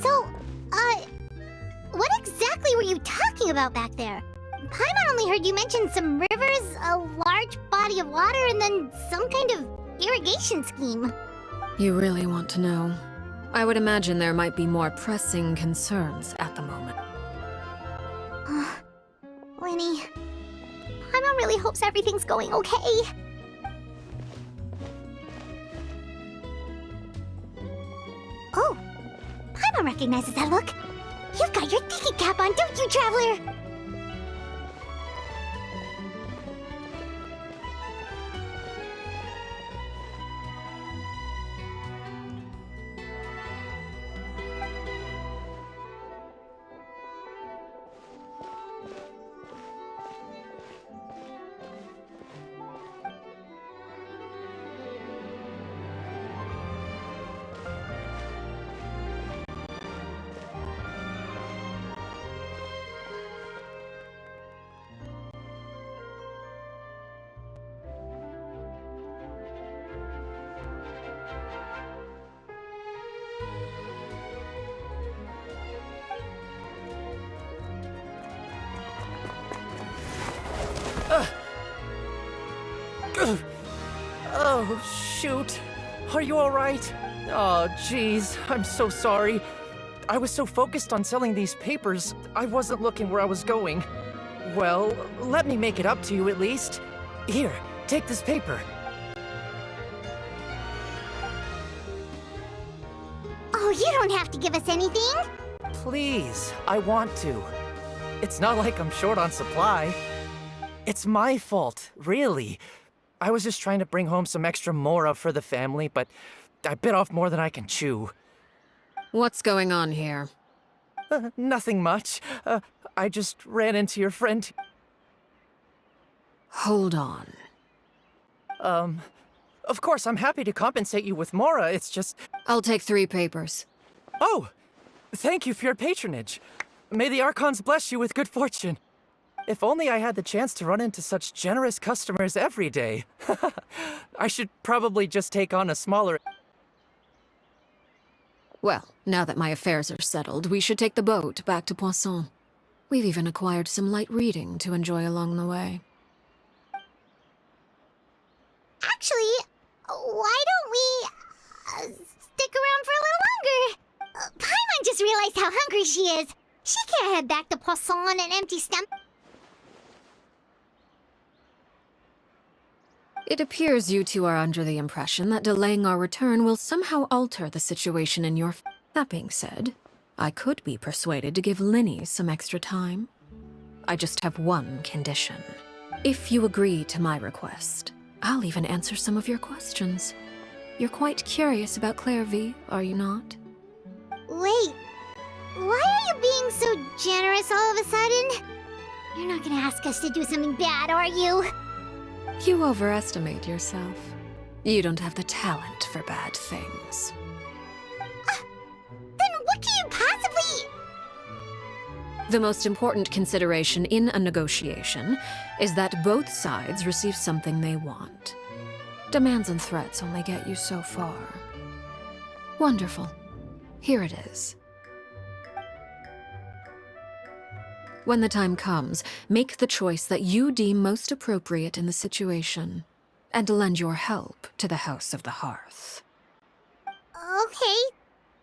So, what exactly were you talking about back there? Paimon only heard you mention some rivers, a large body of water, and then some kind of irrigation scheme. You really want to know? I would imagine there might be more pressing concerns at the moment. Winnie, Paimon really hopes everything's going okay. Oh, Paimon recognizes that look. You've got your thinking cap on, don't you, Traveler? Oh, shoot. Are you alright? Oh, jeez. I'm so sorry. I was so focused on selling these papers, I wasn't looking where I was going. Well, let me make it up to you at least. Here, take this paper. Oh, you don't have to give us anything. Please, I want to. It's not like I'm short on supply. It's my fault, really. I was just trying to bring home some extra mora for the family, but I bit off more than I can chew. What's going on here? Nothing much. I just ran into your friend. Hold on. Of course, I'm happy to compensate you with mora, it's just... I'll take 3 papers. Oh! Thank you for your patronage. May the Archons bless you with good fortune. If only I had the chance to run into such generous customers every day. I should probably just take on a smaller... Well, now that my affairs are settled, we should take the boat back to Poisson. We've even acquired some light reading to enjoy along the way. Actually, why don't we stick around for a little longer? Paimon just realized how hungry she is. She can't head back to Poisson on an empty stomach. It appears you two are under the impression that delaying our return will somehow alter the situation in your... That being said, I could be persuaded to give Linny some extra time. I just have one condition. If you agree to my request, I'll even answer some of your questions. You're quite curious about Clairvy, are you not? Wait, why are you being so generous all of a sudden? You're not gonna ask us to do something bad, are you? You overestimate yourself. You don't have the talent for bad things. Then what can you possibly... The most important consideration in a negotiation is that both sides receive something they want. Demands and threats only get you so far. Wonderful. Here it is. When the time comes, make the choice that you deem most appropriate in the situation, and lend your help to the House of the Hearth. Okay,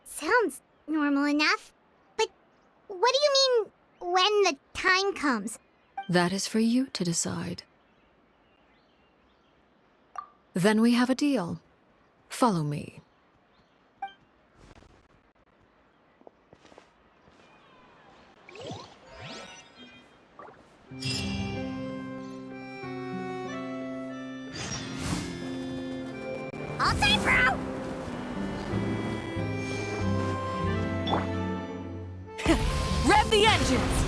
sounds normal enough. But what do you mean, when the time comes? That is for you to decide. Then we have a deal. Follow me. All time, bro! Rev the engines!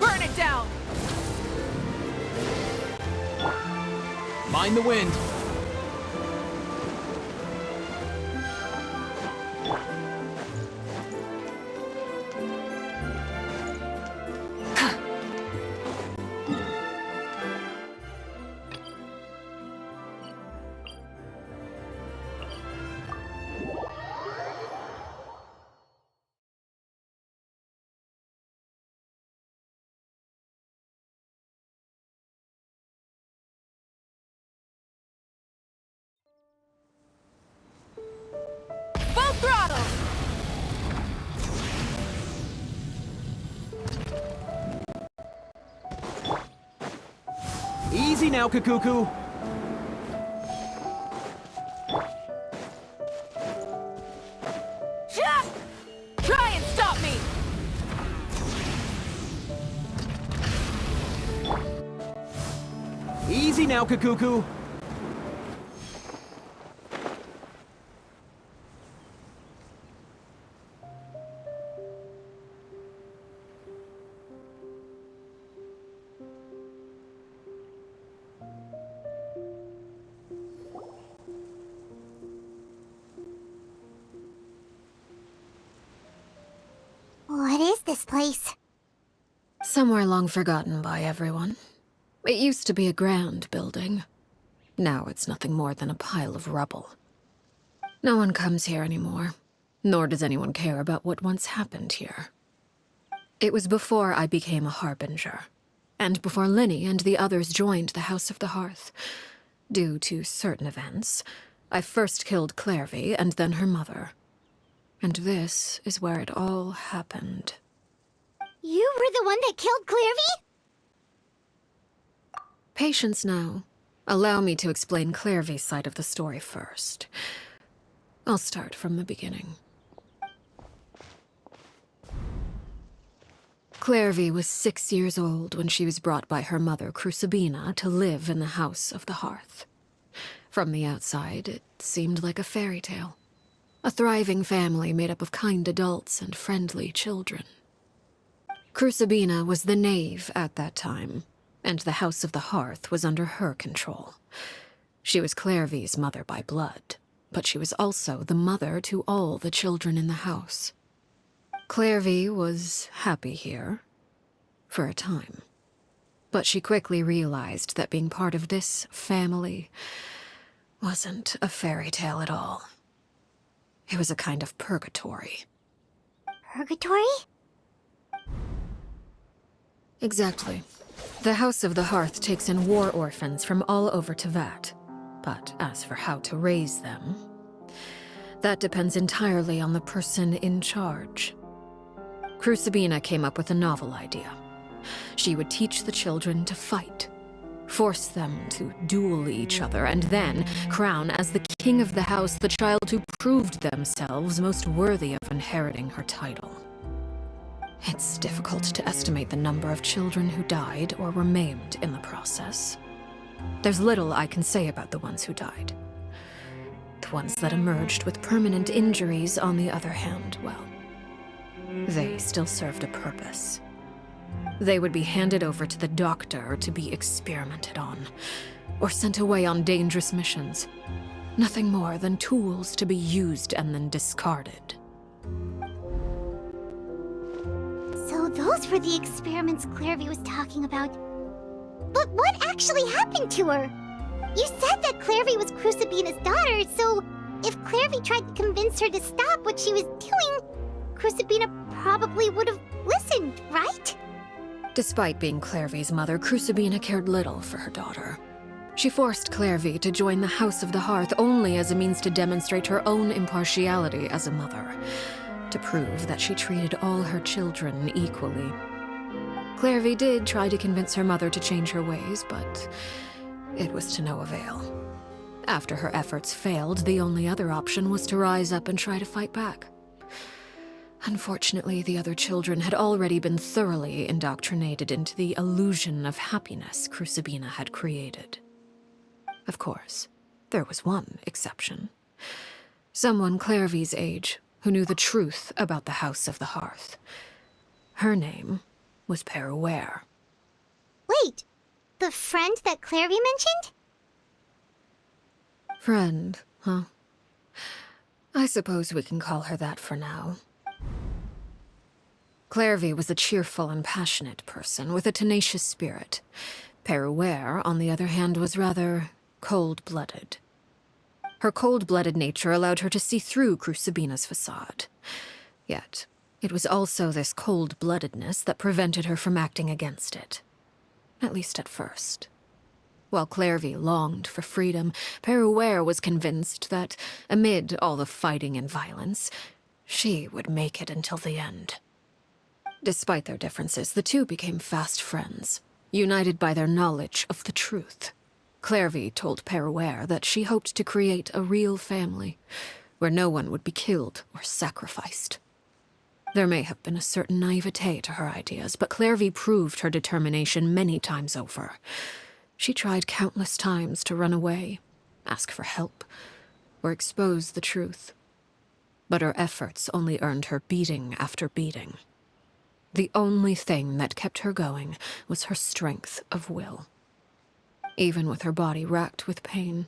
Burn it down! Mind the wind. Easy now, Kakuku. Try and stop me! Easy now, Kakuku. What is this place? Somewhere long forgotten by everyone. It used to be a grand building. Now it's nothing more than a pile of rubble. No one comes here anymore, nor does anyone care about what once happened here. It was before I became a harbinger, and before Linny and the others joined the House of the Hearth. Due to certain events, I first killed Clairvy and then her mother. And this is where it all happened. You were the one that killed Clairvy? Patience now. Allow me to explain Clairvy's side of the story first. I'll start from the beginning. Clairvy was 6 years old when she was brought by her mother, Crucibina, to live in the House of the Hearth. From the outside, it seemed like a fairy tale. A thriving family made up of kind adults and friendly children. Crucibina was the knave at that time, and the House of the Hearth was under her control. She was Clairvy's mother by blood, but she was also the mother to all the children in the house. Clairvy was happy here, for a time. But she quickly realized that being part of this family wasn't a fairy tale at all. It was a kind of purgatory. Purgatory? Exactly. The House of the Hearth takes in war orphans from all over Tevat. But as for how to raise them, that depends entirely on the person in charge. Crucibina came up with a novel idea. She would teach the children to fight, force them to duel each other, and then crown as the king of the house the child who proved themselves most worthy of inheriting her title. It's difficult to estimate the number of children who died or were maimed in the process. There's little I can say about the ones who died. The ones that emerged with permanent injuries, on the other hand, well, they still served a purpose. They would be handed over to the doctor to be experimented on, or sent away on dangerous missions. Nothing more than tools to be used and then discarded. So those were the experiments Clairvy was talking about. But what actually happened to her? You said that Clairvy was Crucibina's daughter, so if Clairvy tried to convince her to stop what she was doing, Crucibina probably would have listened, right? Despite being Clairvy's mother, Crucibina cared little for her daughter. She forced Clairvy to join the House of the Hearth only as a means to demonstrate her own impartiality as a mother, to prove that she treated all her children equally. Clairvy did try to convince her mother to change her ways, but it was to no avail. After her efforts failed, the only other option was to rise up and try to fight back. Unfortunately, the other children had already been thoroughly indoctrinated into the illusion of happiness Crucibina had created. Of course, there was one exception. Someone Clairvy's age who knew the truth about the House of the Hearth. Her name was Peruere. Wait, the friend that Clairvy mentioned? Friend, huh? I suppose we can call her that for now. Clairvy was a cheerful and passionate person with a tenacious spirit. Peruere, on the other hand, was rather cold-blooded. Her cold-blooded nature allowed her to see through Crucibina's facade. Yet, it was also this cold-bloodedness that prevented her from acting against it. At least at first. While Clairvy longed for freedom, Peruere was convinced that, amid all the fighting and violence, she would make it until the end. Despite their differences, the two became fast friends. United by their knowledge of the truth, Clairvy told Peruere that she hoped to create a real family, where no one would be killed or sacrificed. There may have been a certain naivete to her ideas, but Clairvy proved her determination many times over. She tried countless times to run away, ask for help, or expose the truth. But her efforts only earned her beating after beating. The only thing that kept her going was her strength of will. Even with her body racked with pain,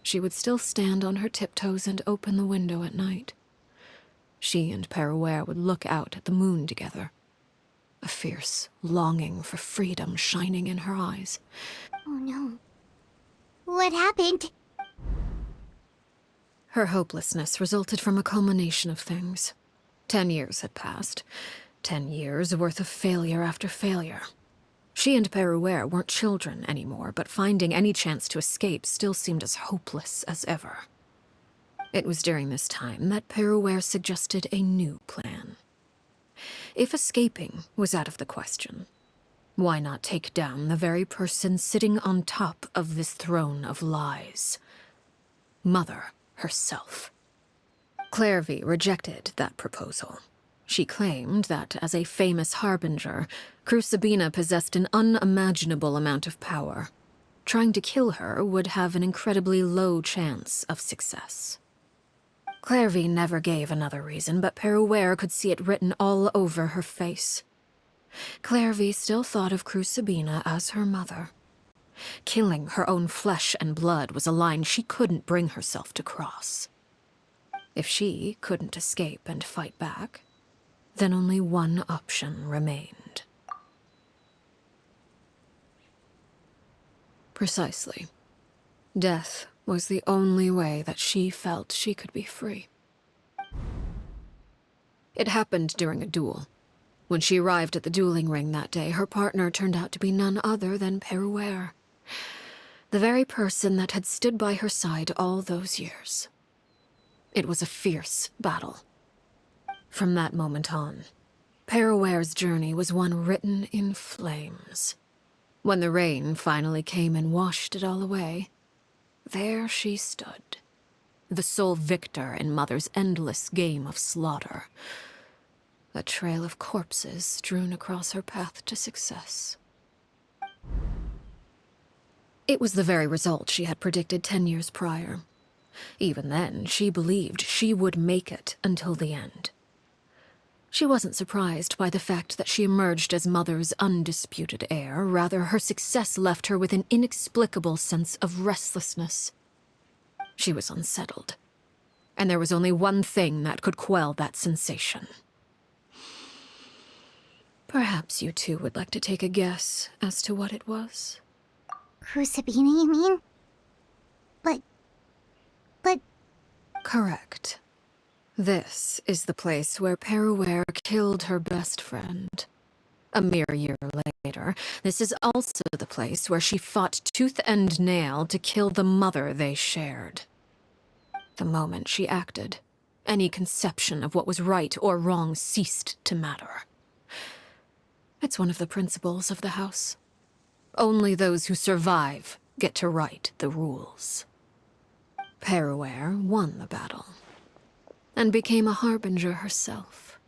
she would still stand on her tiptoes and open the window at night. She and Peruere would look out at the moon together, a fierce longing for freedom shining in her eyes. Oh no. What happened? Her hopelessness resulted from a culmination of things. 10 years had passed. 10 years worth of failure after failure. She and Peruere weren't children anymore, but finding any chance to escape still seemed as hopeless as ever. It was during this time that Peruere suggested a new plan. If escaping was out of the question, why not take down the very person sitting on top of this throne of lies? Mother herself. Clairvy rejected that proposal. She claimed that, as a famous harbinger, Crucibina possessed an unimaginable amount of power. Trying to kill her would have an incredibly low chance of success. Clairvy never gave another reason, but Peruere could see it written all over her face. Clairvy still thought of Crucibina as her mother. Killing her own flesh and blood was a line she couldn't bring herself to cross. If she couldn't escape and fight back, then only one option remained. Precisely. Death was the only way that she felt she could be free. It happened during a duel. When she arrived at the dueling ring that day, her partner turned out to be none other than Peruere, the very person that had stood by her side all those years. It was a fierce battle. From that moment on, Peruere's journey was one written in flames. When the rain finally came and washed it all away, there she stood, the sole victor in Mother's endless game of slaughter. A trail of corpses strewn across her path to success. It was the very result she had predicted 10 years prior. Even then, she believed she would make it until the end. She wasn't surprised by the fact that she emerged as Mother's undisputed heir. Rather, her success left her with an inexplicable sense of restlessness. She was unsettled, and there was only one thing that could quell that sensation. Perhaps you two would like to take a guess as to what it was? Crucibina, you mean? But... Correct. This is the place where Peruere killed her best friend. A mere year later, this is also the place where she fought tooth and nail to kill the mother they shared. The moment she acted, any conception of what was right or wrong ceased to matter. It's one of the principles of the house. Only those who survive get to write the rules. Peruere won the battle, and became a harbinger herself.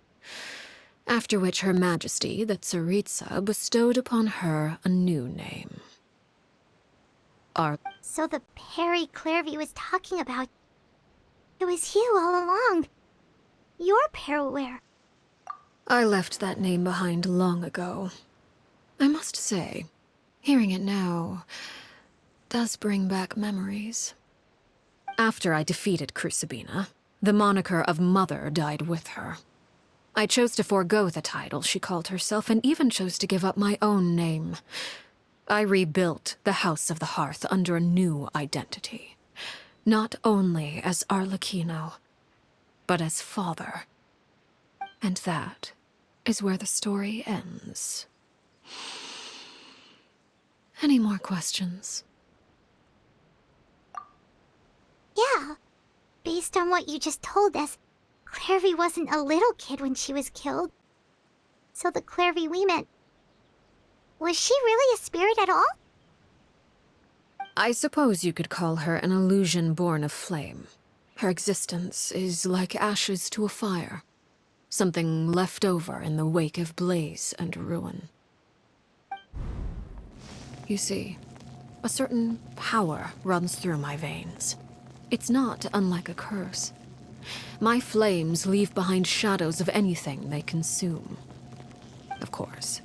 After which Her Majesty, the Tsaritsa, bestowed upon her a new name. So the Perry Clairvy was talking about... It was you all along. You're Peruere. I left that name behind long ago. I must say, hearing it now does bring back memories. After I defeated Crucibina, the moniker of Mother died with her. I chose to forego the title she called herself, and even chose to give up my own name. I rebuilt the House of the Hearth under a new identity. Not only as Erlecino, but as father. And that is where the story ends. Any more questions? Yeah. Based on what you just told us, Clairvy wasn't a little kid when she was killed. So the Clairvy we met Was she really a spirit at all? I suppose you could call her an illusion born of flame. Her existence is like ashes to a fire. Something left over in the wake of blaze and ruin. You see, a certain power runs through my veins. It's not unlike a curse. My flames leave behind shadows of anything they consume. Of course,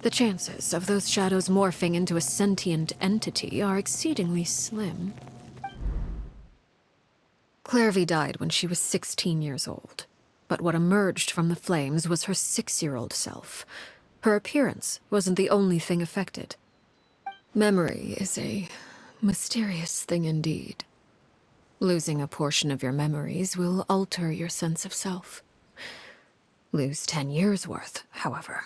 the chances of those shadows morphing into a sentient entity are exceedingly slim. Clairvy died when she was 16 years old, but what emerged from the flames was her 6-year-old self. Her appearance wasn't the only thing affected. Memory is a mysterious thing indeed. Losing a portion of your memories will alter your sense of self. Lose 10 years' worth, however,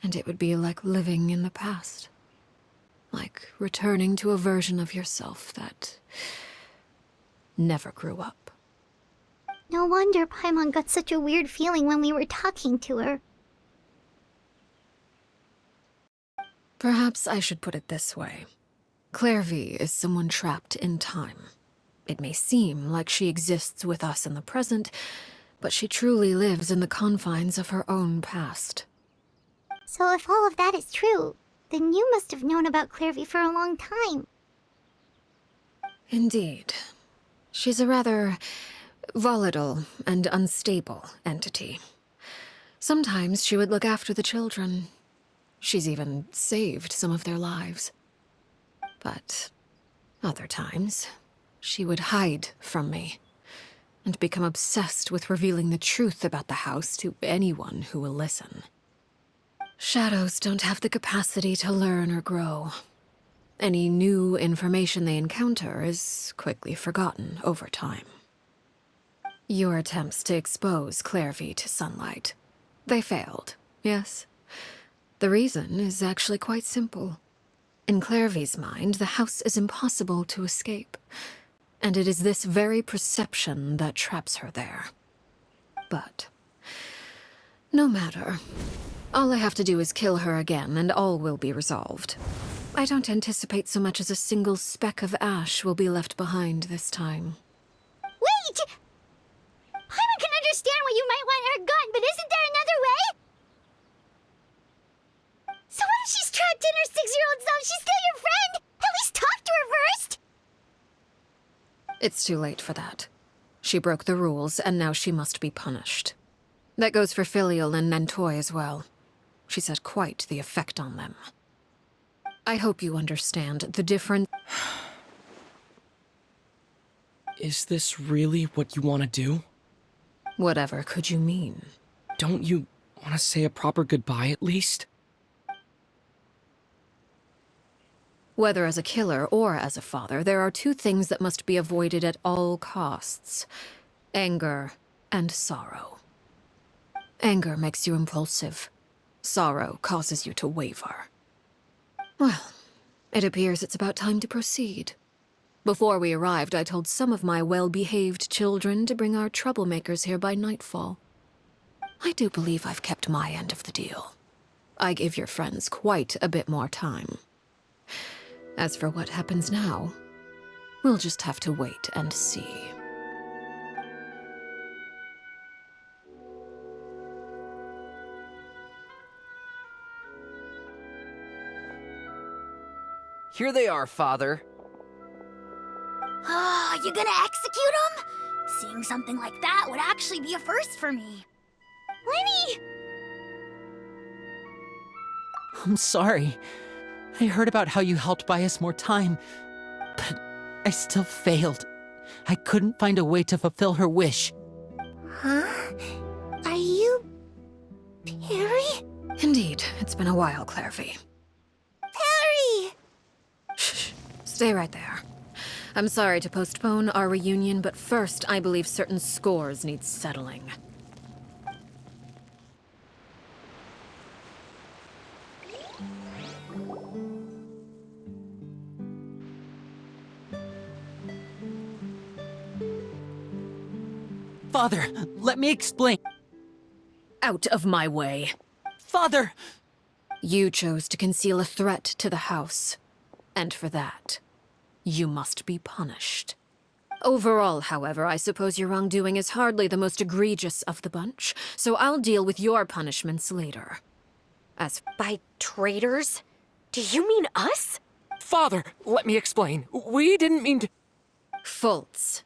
and it would be like living in the past. Like returning to a version of yourself that never grew up. No wonder Paimon got such a weird feeling when we were talking to her. Perhaps I should put it this way. Clairvy is someone trapped in time. It may seem like she exists with us in the present, but she truly lives in the confines of her own past. So if all of that is true, then you must have known about Clairvy for a long time. Indeed. She's a rather volatile and unstable entity. Sometimes she would look after the children. She's even saved some of their lives. But other times, she would hide from me and become obsessed with revealing the truth about the house to anyone who will listen. Shadows don't have the capacity to learn or grow. Any new information they encounter is quickly forgotten over time. Your attempts to expose Clairvy to sunlight, they failed, yes? The reason is actually quite simple. In Clairvy's mind, the house is impossible to escape, and it is this very perception that traps her there. But no matter. All I have to do is kill her again, and all will be resolved. I don't anticipate so much as a single speck of ash will be left behind this time. Wait! Paimon can understand why you might want her gone, but isn't there another way? So what if she's trapped in her 6-year-old self? She's still your friend! At least talk to her first! It's too late for that. She broke the rules, and now she must be punished. That goes for Filial and Nentoy as well. She's had quite the effect on them. I hope you understand the difference. Is this really what you want to do? Whatever could you mean? Don't you want to say a proper goodbye at least? Whether as a killer or as a father, there are two things that must be avoided at all costs: anger and sorrow. Anger makes you impulsive. Sorrow causes you to waver. Well, it appears it's about time to proceed. Before we arrived, I told some of my well-behaved children to bring our troublemakers here by nightfall. I do believe I've kept my end of the deal. I gave your friends quite a bit more time. As for what happens now, we'll just have to wait and see. Here they are, Father. Ah, you gonna execute him? Seeing something like that would actually be a first for me. Lenny! I'm sorry. I heard about how you helped buy us more time, but I still failed. I couldn't find a way to fulfill her wish. Huh? Are you... Perry? Indeed, it's been a while, Clairvy. Perry! Shh, stay right there. I'm sorry to postpone our reunion, but first I believe certain scores need settling. Father, let me explain. Out of my way. Father! You chose to conceal a threat to the house, and for that, you must be punished. Overall, however, I suppose your wrongdoing is hardly the most egregious of the bunch, so I'll deal with your punishments later. As by traitors? Do you mean us? Father, let me explain. We didn't mean to... Fultz,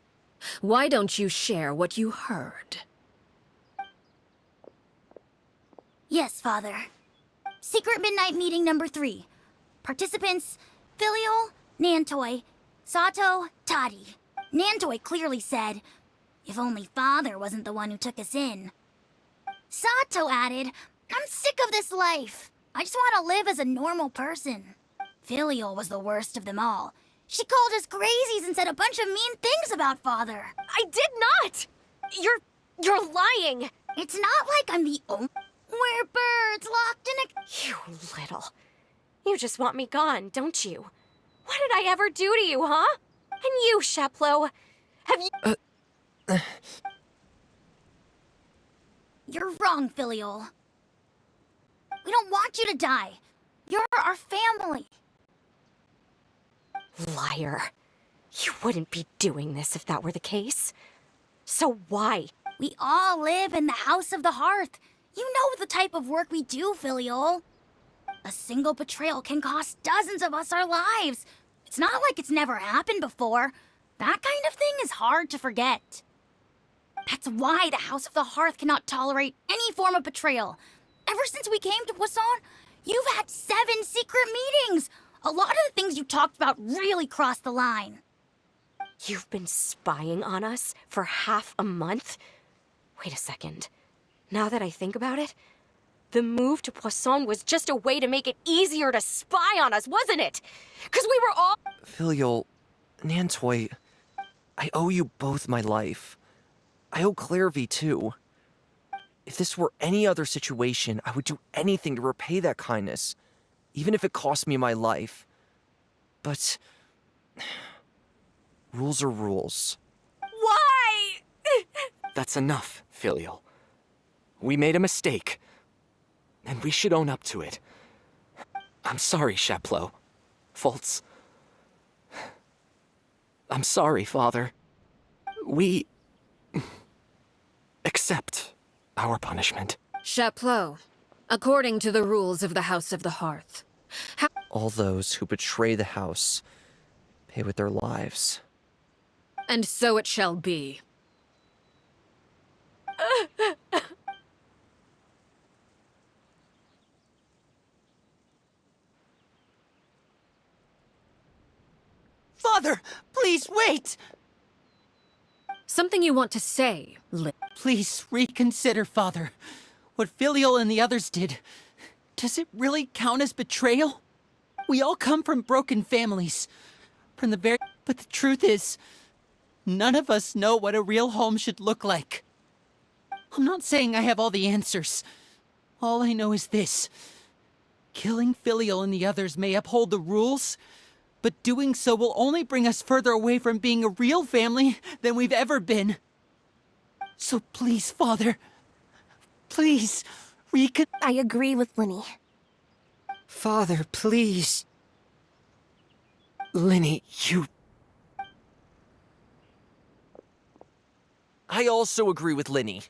why don't you share what you heard? Yes, Father. Secret Midnight Meeting number 3. Participants, Filial, Nantoy, Sato, Toddy. Nantoy clearly said, if only Father wasn't the one who took us in. Sato added, I'm sick of this life. I just want to live as a normal person. Filial was the worst of them all. She called us crazies and said a bunch of mean things about Father. I did not! You're lying! It's not like I'm the only... We're birds locked in a... You little... You just want me gone, don't you? What did I ever do to you, huh? And you, Sheplo, have you... You're wrong, Filial. We don't want you to die. You're our family. Liar. You wouldn't be doing this if that were the case. So why? We all live in the House of the Hearth. You know the type of work we do, Filial. A single betrayal can cost dozens of us our lives. It's not like it's never happened before. That kind of thing is hard to forget. That's why the House of the Hearth cannot tolerate any form of betrayal. Ever since we came to Poisson, you've had 7 secret meetings. A lot of the things you talked about really crossed the line. You've been spying on us for half a month? Wait a second. Now that I think about it, the move to Poisson was just a way to make it easier to spy on us, wasn't it? Because we were all... Filial, Nantoy, I owe you both my life. I owe Clairvy too. If this were any other situation, I would do anything to repay that kindness, even if it cost me my life. But... rules are rules. Why? That's enough, Filial. We made a mistake, and we should own up to it. I'm sorry, Sheplo. Fultz. I'm sorry, Father. We... accept our punishment. Chapleau, according to the rules of the House of the Hearth. All those who betray the house pay with their lives. And so it shall be. Father, please wait! Something you want to say, Please reconsider, Father. What Filial and the others did, does it really count as betrayal? We all come from broken families. But the truth is, none of us know what a real home should look like. I'm not saying I have all the answers. All I know is this. Killing Filial and the others may uphold the rules, but doing so will only bring us further away from being a real family than we've ever been. So please, Father, please, I agree with Linny. Father, please. Linny, you... I also agree with Linny.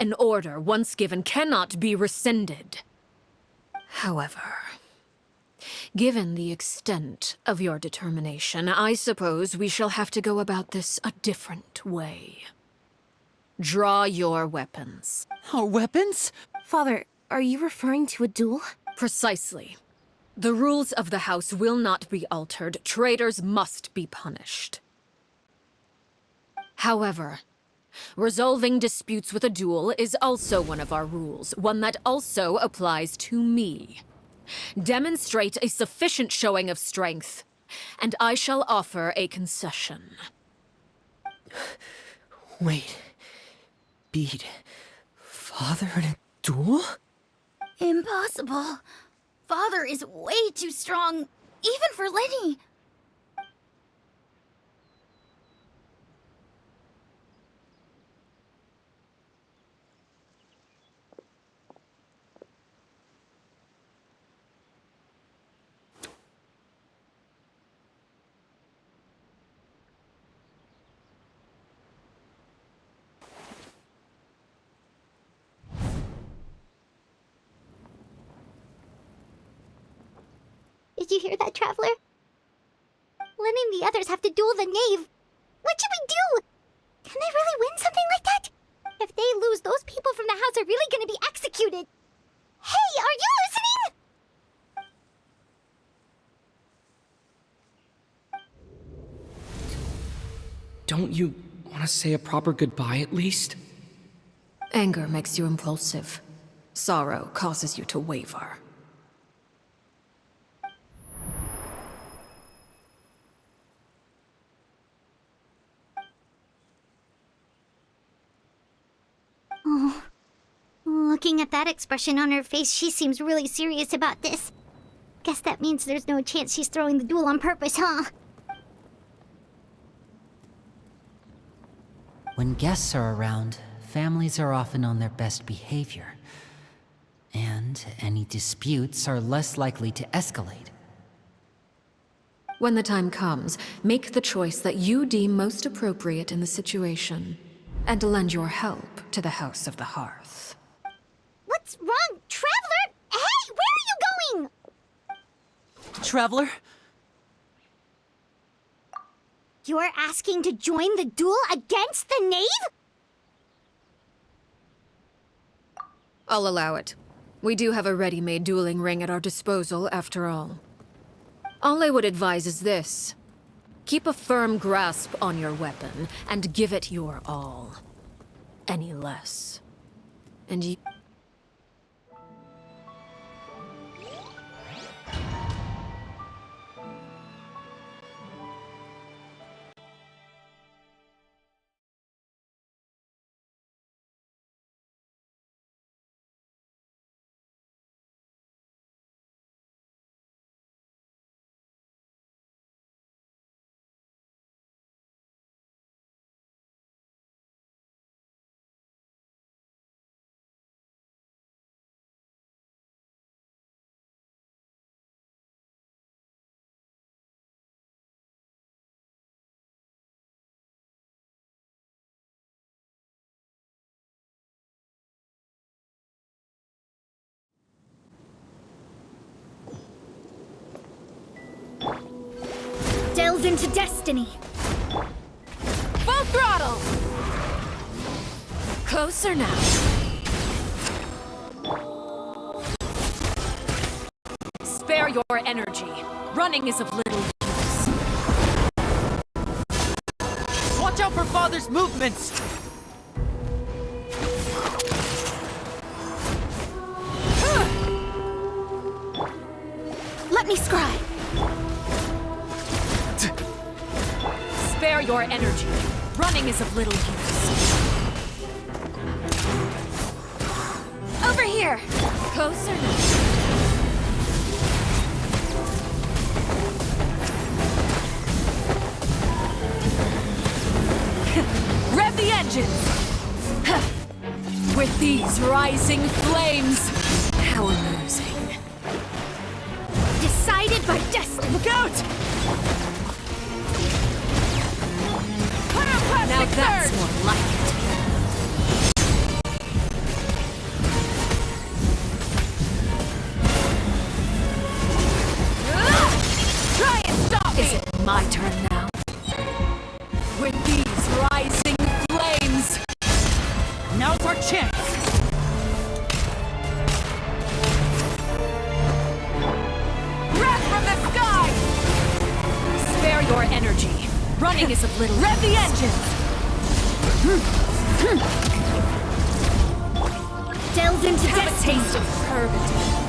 An order once given cannot be rescinded. However, given the extent of your determination, I suppose we shall have to go about this a different way. Draw your weapons. Our weapons? Father, are you referring to a duel? Precisely. The rules of the house will not be altered. Traitors must be punished. However, resolving disputes with a duel is also one of our rules, one that also applies to me. Demonstrate a sufficient showing of strength, and I shall offer a concession. Wait. Beat Father in a duel? Impossible. Father is way too strong, even for Linny. Did you hear that, Traveler? Lenny and the others have to duel the knave. What should we do? Can they really win something like that? If they lose, those people from the house are really gonna be executed. Hey, are you listening? Don't you want to say a proper goodbye at least? Anger makes you impulsive. Sorrow causes you to waver. Oh. Looking at that expression on her face, she seems really serious about this. Guess that means there's no chance she's throwing the duel on purpose, huh? When guests are around, families are often on their best behavior. And any disputes are less likely to escalate. When the time comes, make the choice that you deem most appropriate in the situation, and lend your help to the House of the Hearth. What's wrong, Traveler? Hey, where are you going? Traveler? You're asking to join the duel against the knave? I'll allow it. We do have a ready-made dueling ring at our disposal, after all. All I would advise is this. Keep a firm grasp on your weapon, and give it your all. Any less. And you... Delve into destiny. Full throttle! Closer now. Spare your energy. Running is of little use. Watch out for Father's movements! Let me scry. Spare your energy. Running is of little use. Over here. Closer now. Rev the engines! With these rising flames! How amusing. Decided by destiny. Look out! Now that's more like it. Try and stop me! Is it my turn now? With these rising flames! Now's our chance! Wrath from the sky! Spare your energy. Running is of little. Rev the engines! Delve into Have destiny. a taste of purgatory.